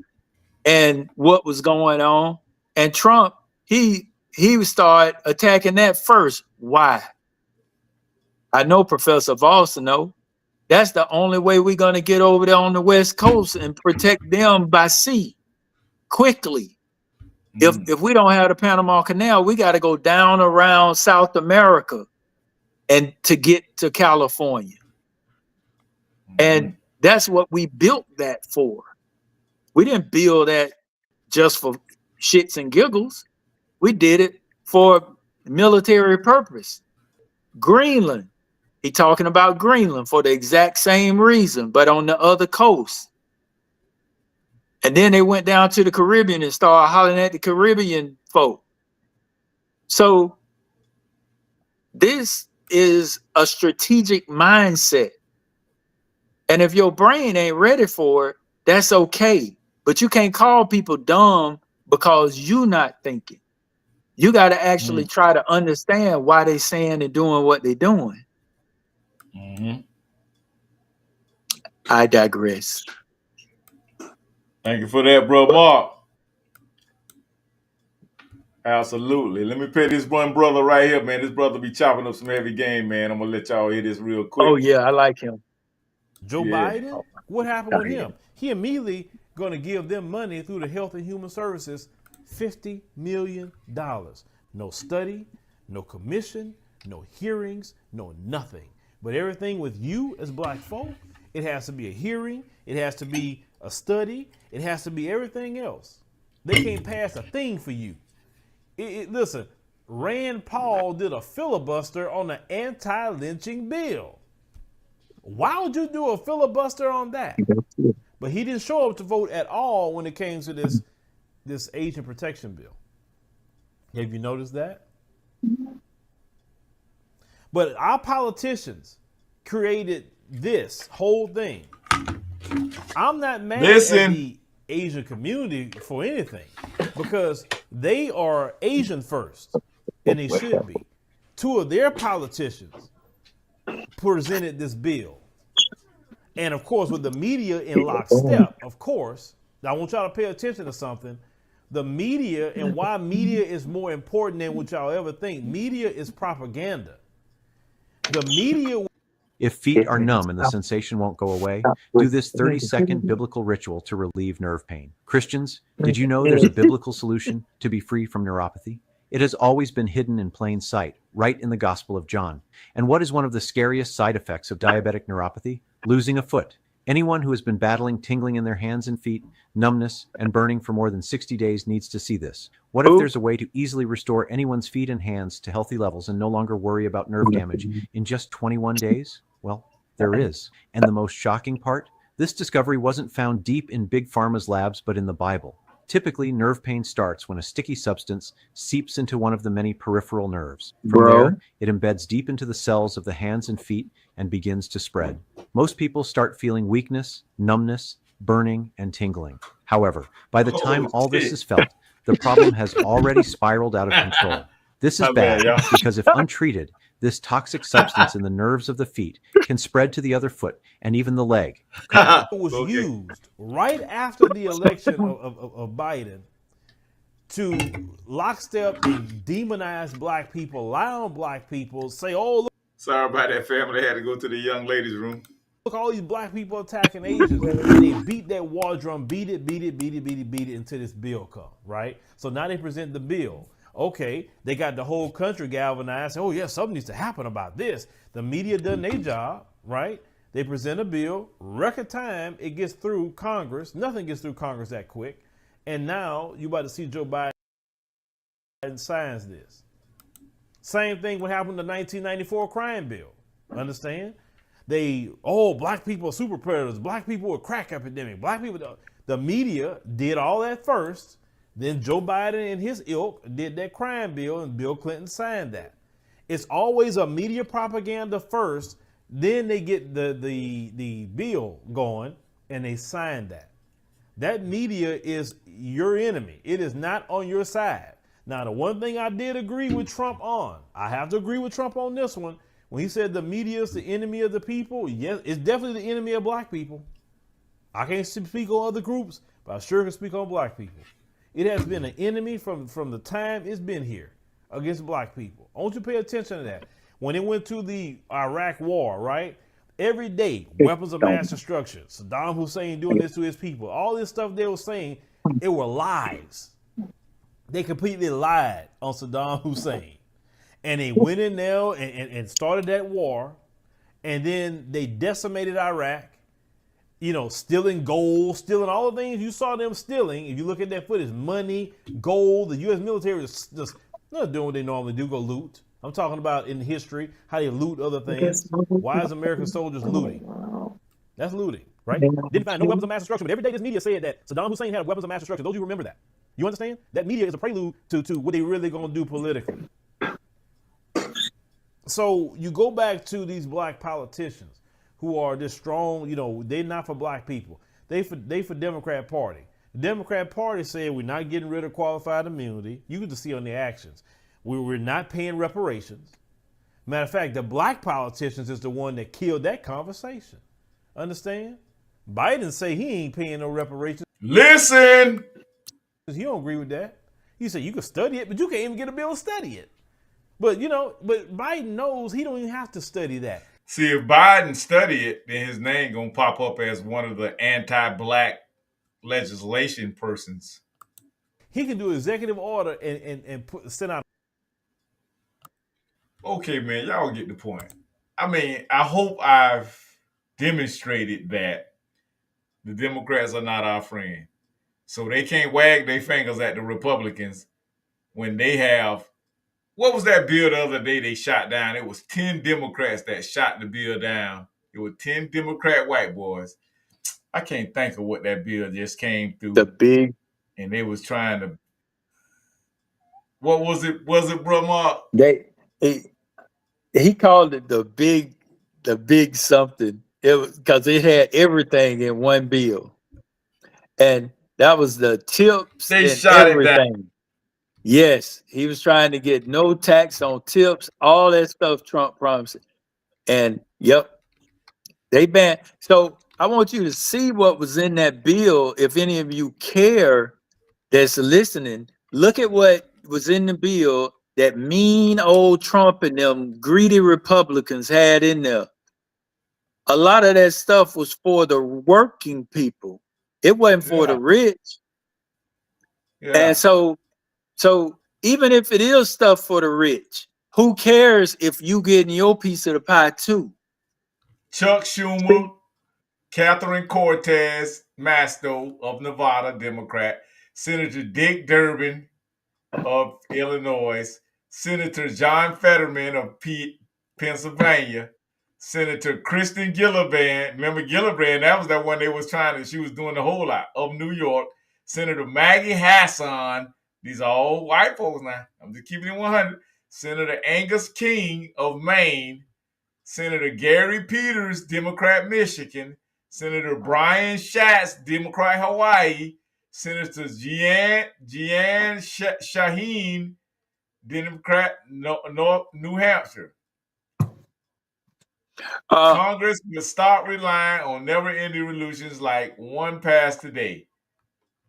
and what was going on. And Trump, he would start attacking that first. Why? I know Professor Voss know. That's the only way we're going to get over there on the West Coast and protect them by sea quickly. If we don't have the Panama Canal, we got to go down around South America and to get to California. And that's what we built that for. We didn't build that just for shits and giggles. We did it for military purpose. Greenland. He talking about Greenland for the exact same reason, but on the other coast. And then they went down to the Caribbean and started hollering at the Caribbean folk. So this is a strategic mindset. And if your brain ain't ready for it, that's okay. But you can't call people dumb because you not thinking. You got to actually try to understand why they saying and doing what they doing. I digress. Thank you for that, bro, Mark. Absolutely. Let me pay this one brother right here, man. This brother be chopping up some heavy game, man. I'm gonna let y'all hear this real quick. Oh yeah, I like him. Joe Biden, what happened with him? He immediately going to give them money through the Health and Human Services, $50 million. No study, no commission, no hearings, no nothing. But everything with you as black folk, it has to be a hearing, it has to be a study, it has to be everything else. They can't pass a thing for you. Listen, Rand Paul did a filibuster on the anti-lynching bill. Why would you do a filibuster on that? But he didn't show up to vote at all when it came to this Asian protection bill. Have you noticed that? But our politicians created this whole thing. I'm not mad at the Asian community for anything because they are Asian first, and they should be. Two of their politicians presented this bill. And of course, with the media in lockstep, of course, I want y'all to pay attention to something. The media and why media is more important than what y'all ever think. Media is propaganda. The media. If feet are numb and the sensation won't go away, do this 30-second biblical ritual to relieve nerve pain. Christians, did you know there's a biblical solution to be free from neuropathy? It has always been hidden in plain sight, right in the Gospel of John. And what is one of the scariest side effects of diabetic neuropathy? Losing a foot. Anyone who has been battling tingling in their hands and feet, numbness, and burning for more than 60 days needs to see this. What if there's a way to easily restore anyone's feet and hands to healthy levels and no longer worry about nerve damage in just 21 days? Well, there is. And the most shocking part? This discovery wasn't found deep in Big Pharma's labs, but in the Bible. Typically, nerve pain starts when a sticky substance seeps into one of the many peripheral nerves. From there, it embeds deep into the cells of the hands and feet and begins to spread. Most people start feeling weakness, numbness, burning, and tingling. However, by the time all this is felt, the problem has already spiraled out of control. This is bad because if untreated, this toxic substance in the nerves of the feet can spread to the other foot and even the leg. It was used right after the election of Biden to lockstep and demonize black people, lie on black people, say, oh, look. Sorry about that, family. They had to go to the young ladies' room. Look, all these black people attacking Asians. And they beat that war drum, beat it until this bill comes, right? So now they present the bill. Okay, they got the whole country galvanized. Oh, yeah, something needs to happen about this. The media done their job, right? They present a bill, record time, it gets through Congress. Nothing gets through Congress that quick. And now you about to see Joe Biden signs this. Same thing what happened to the 1994 crime bill. Understand? Black people are super predators. Black people are crack epidemic. Black people, the media did all that first. Then Joe Biden and his ilk did that crime bill, and Bill Clinton signed that. It's always a media propaganda first, then they get the bill going, and they sign that. That media is your enemy. It is not on your side. Now, the one thing I did agree with Trump on, I have to agree with Trump on this one, when he said the media is the enemy of the people, yes, it's definitely the enemy of black people. I can't speak on other groups, but I sure can speak on black people. It has been an enemy from the time it's been here against black people. I want you to pay attention to that. When it went to the Iraq war, right? Every day, weapons of mass destruction, Saddam Hussein doing this to his people, all this stuff they were saying, it were lies. They completely lied on Saddam Hussein. And they went in there and started that war. And then they decimated Iraq. You know, stealing gold, stealing all the things you saw them stealing. If you look at that footage, money, gold, the U.S. military is just not doing what they normally do, go loot. I'm talking about in history, how they loot other things. Why is American soldiers looting? That's looting, right? Didn't find no weapons of mass destruction, but every day this media said that Saddam Hussein had weapons of mass destruction. Those of you remember that. You understand? That media is a prelude to what they really going to do politically. So you go back to these black politicians who are this strong, you know, they're not for black people. They for Democrat Party. The Democrat Party said we're not getting rid of qualified immunity. You can just see on their actions. We're not paying reparations. Matter of fact, the black politicians is the one that killed that conversation. Understand? Biden say he ain't paying no reparations. Listen. He don't agree with that. He said you can study it, but you can't even get a bill to study it. But you know, but Biden knows he don't even have to study that. See, if Biden study it, then his name gonna pop up as one of the anti-black legislation persons. He can do executive order and send out. Okay, man, y'all get the point. I mean, I hope I've demonstrated that the Democrats are not our friend. So they can't wag their fingers at the Republicans when they have, what was that bill the other day they shot down? It was 10 Democrats that shot the bill down. It was 10 Democrat white boys. I can't think of what that bill just came through. The big. And they was trying to, what was it, bro, Mark? He called it the big something. It was because it had everything in one bill. And that was the tips They and shot everything. it down. Yes, he was trying to get no tax on tips, all that stuff Trump promised. And yep, they banned. So I want you to see what was in that bill. If any of you care that's listening, look at what was in the bill that mean old Trump and them greedy Republicans had in there. A lot of that stuff was for the working people. It wasn't for the rich. Yeah. And so even if it is stuff for the rich, who cares if you getting your piece of the pie too? Chuck Schumer, Catherine Cortez Masto of Nevada, Democrat, Senator Dick Durbin of Illinois, Senator John Fetterman of Pennsylvania, Senator Kristen Gillibrand. Remember Gillibrand? That was that one they was she was doing the whole lot of New York. Senator Maggie Hassan. These are all white folks now. I'm just keeping it 100. Senator Angus King of Maine. Senator Gary Peters, Democrat, Michigan. Senator Brian Schatz, Democrat, Hawaii. Senator Jeanne Shaheen, Democrat, New Hampshire. Congress will stop relying on never-ending resolutions like one passed today.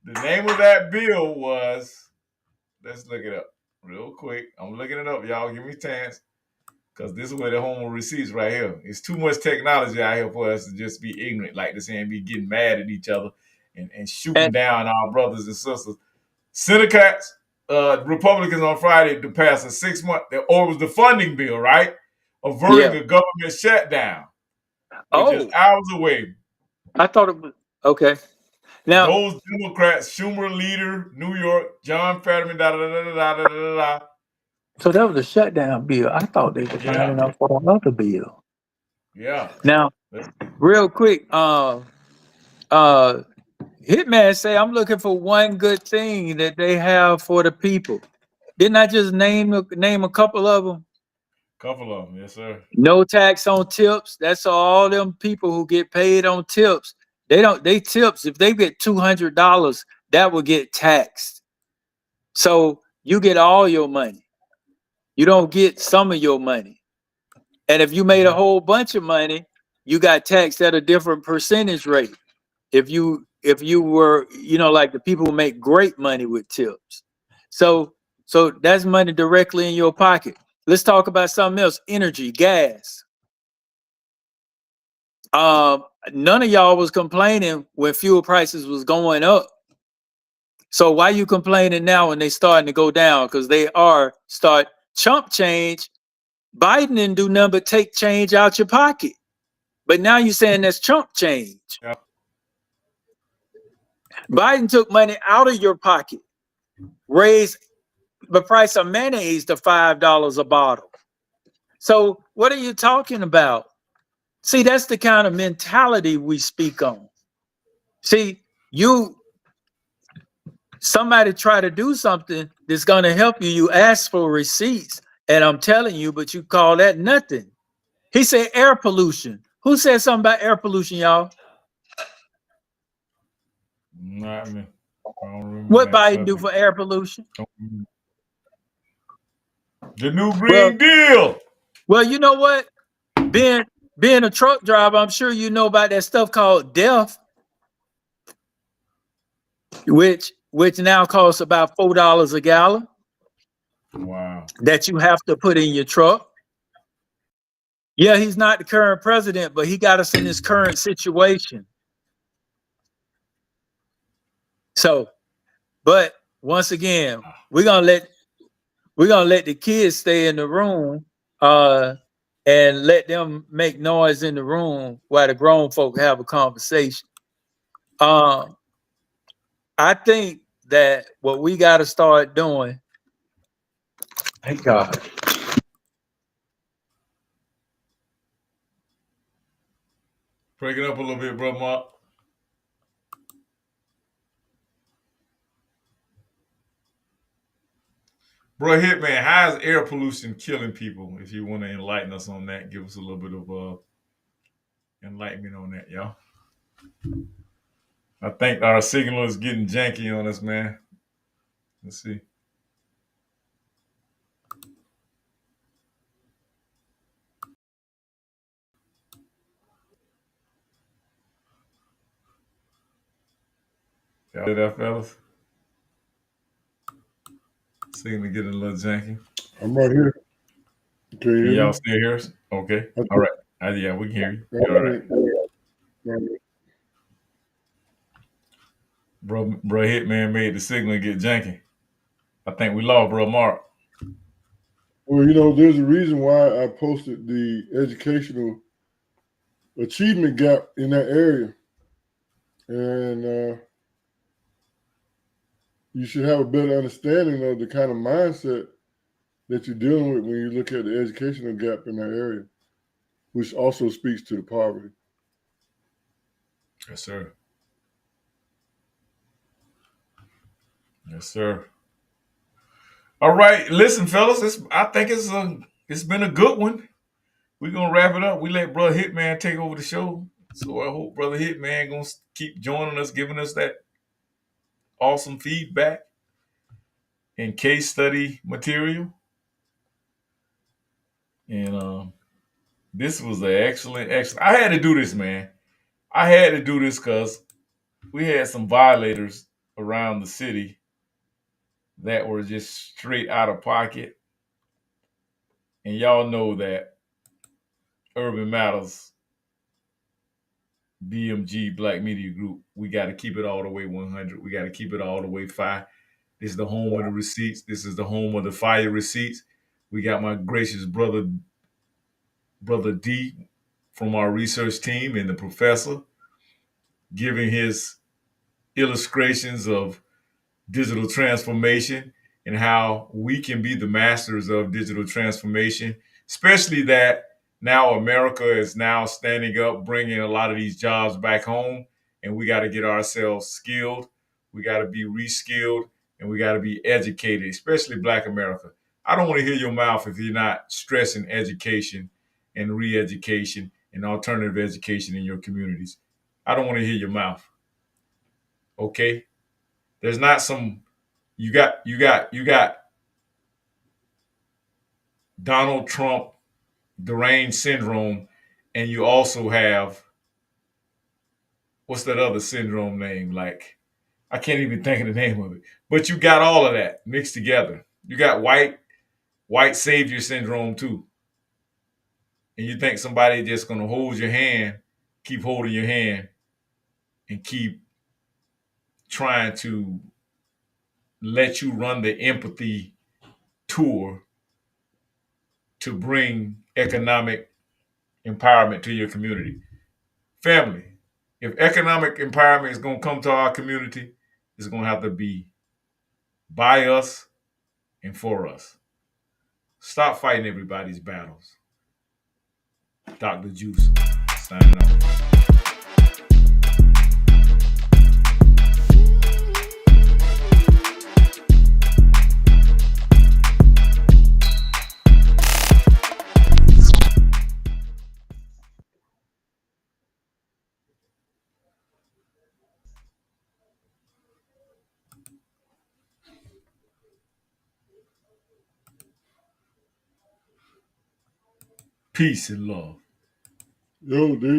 The name of that bill was, let's look it up real quick. I'm looking it up, y'all. Give me a chance. Because this is where the home receipts right here. It's too much technology out here for us to just be ignorant like this and be getting mad at each other and shooting down our brothers and sisters. Democrats, Republicans on Friday to pass a 6-month, or it was the funding bill, right? Averting a government shutdown, which is hours away. I thought it was, okay. Now, those Democrats, Schumer leader, New York, John Fetterman, da-da-da-da-da-da-da-da. So that was a shutdown bill. I thought they were signing up for another bill. Yeah. Now, real quick, Hitman say I'm looking for one good thing that they have for the people. Didn't I just name a couple of them? Couple of them, yes, sir. No tax on tips. That's all them people who get paid on tips. They tips, if they get $200, that will get taxed. So you get all your money. You don't get some of your money. And if you made a whole bunch of money, you got taxed at a different percentage rate. If you were, like the people who make great money with tips. So that's money directly in your pocket. Let's talk about something else. Energy, gas. None of y'all was complaining when fuel prices was going up. So why you complaining now when they starting to go down? Because they are chump change. Biden didn't do nothing but take change out your pocket. But now you're saying that's chump change. Yep. Biden took money out of your pocket, raised the price of mayonnaise to $5 a bottle. So what are you talking about? See, that's the kind of mentality we speak on. See, somebody try to do something that's going to help you. You ask for receipts. And I'm telling you, but you call that nothing. He said air pollution. Who said something about air pollution, y'all? Not me. I don't remember What that Biden do subject. for air pollution? The new Green Deal. Well, you know what? Being a truck driver, I'm sure you know about that stuff called DEF, which now costs about $4 a gallon. Wow. That you have to put in your truck. Yeah, he's not the current president, but he got us in this current situation. So, but once again, we're gonna let the kids stay in the room and let them make noise in the room while the grown folk have a conversation. I think that what we got to start doing. Thank God. Break it up a little bit, bro, Mark. Bro, Hitman, how is air pollution killing people? If you want to enlighten us on that, give us a little bit of enlightenment on that, y'all. I think our signal is getting janky on us, man. Let's see. Y'all hear that, fellas? Signal getting a little janky. I'm right here. Can y'all still hear us? Okay. All right. Yeah, we can hear you. All right. Bro, Hitman made the signal get janky. I think we lost bro Mark. Well, you know, there's a reason why I posted the educational achievement gap in that area. And you should have a better understanding of the kind of mindset that you're dealing with when you look at the educational gap in that area, which also speaks to the poverty. Yes, sir. Yes, sir. All right, listen, fellas. I think it's been a good one. We're gonna wrap it up. We let Brother Hitman take over the show. So I hope Brother Hitman gonna keep joining us, giving us that awesome feedback and case study material. And this was an excellent. I had to do this, man. I had to do this because we had some violators around the city that were just straight out of pocket. And y'all know that Urban Matters, BMG, Black Media Group, we got to keep it all the way 100. We got to keep it all the way 5. This is the home of the receipts. This is the home of the fire receipts. We got my gracious brother D from our research team and the professor giving his illustrations of digital transformation and how we can be the masters of digital transformation, especially that now America is now standing up, bringing a lot of these jobs back home, and we got to get ourselves skilled. We got to be reskilled, and we got to be educated, especially Black America. I don't want to hear your mouth if you're not stressing education and re-education and alternative education in your communities. I don't want to hear your mouth. Okay? There's not some, you got Donald Trump deranged syndrome, and you also have, what's that other syndrome name? Like, I can't even think of the name of it. But you got all of that mixed together. You got white savior syndrome too. And you think somebody just gonna hold your hand, keep holding your hand, and keep trying to let you run the empathy tour to bring economic empowerment to your community. Family, if economic empowerment is going to come to our community, it's going to have to be by us and for us. Stop fighting everybody's battles. Dr. Juice, signing off. Peace and love. Yo, dude.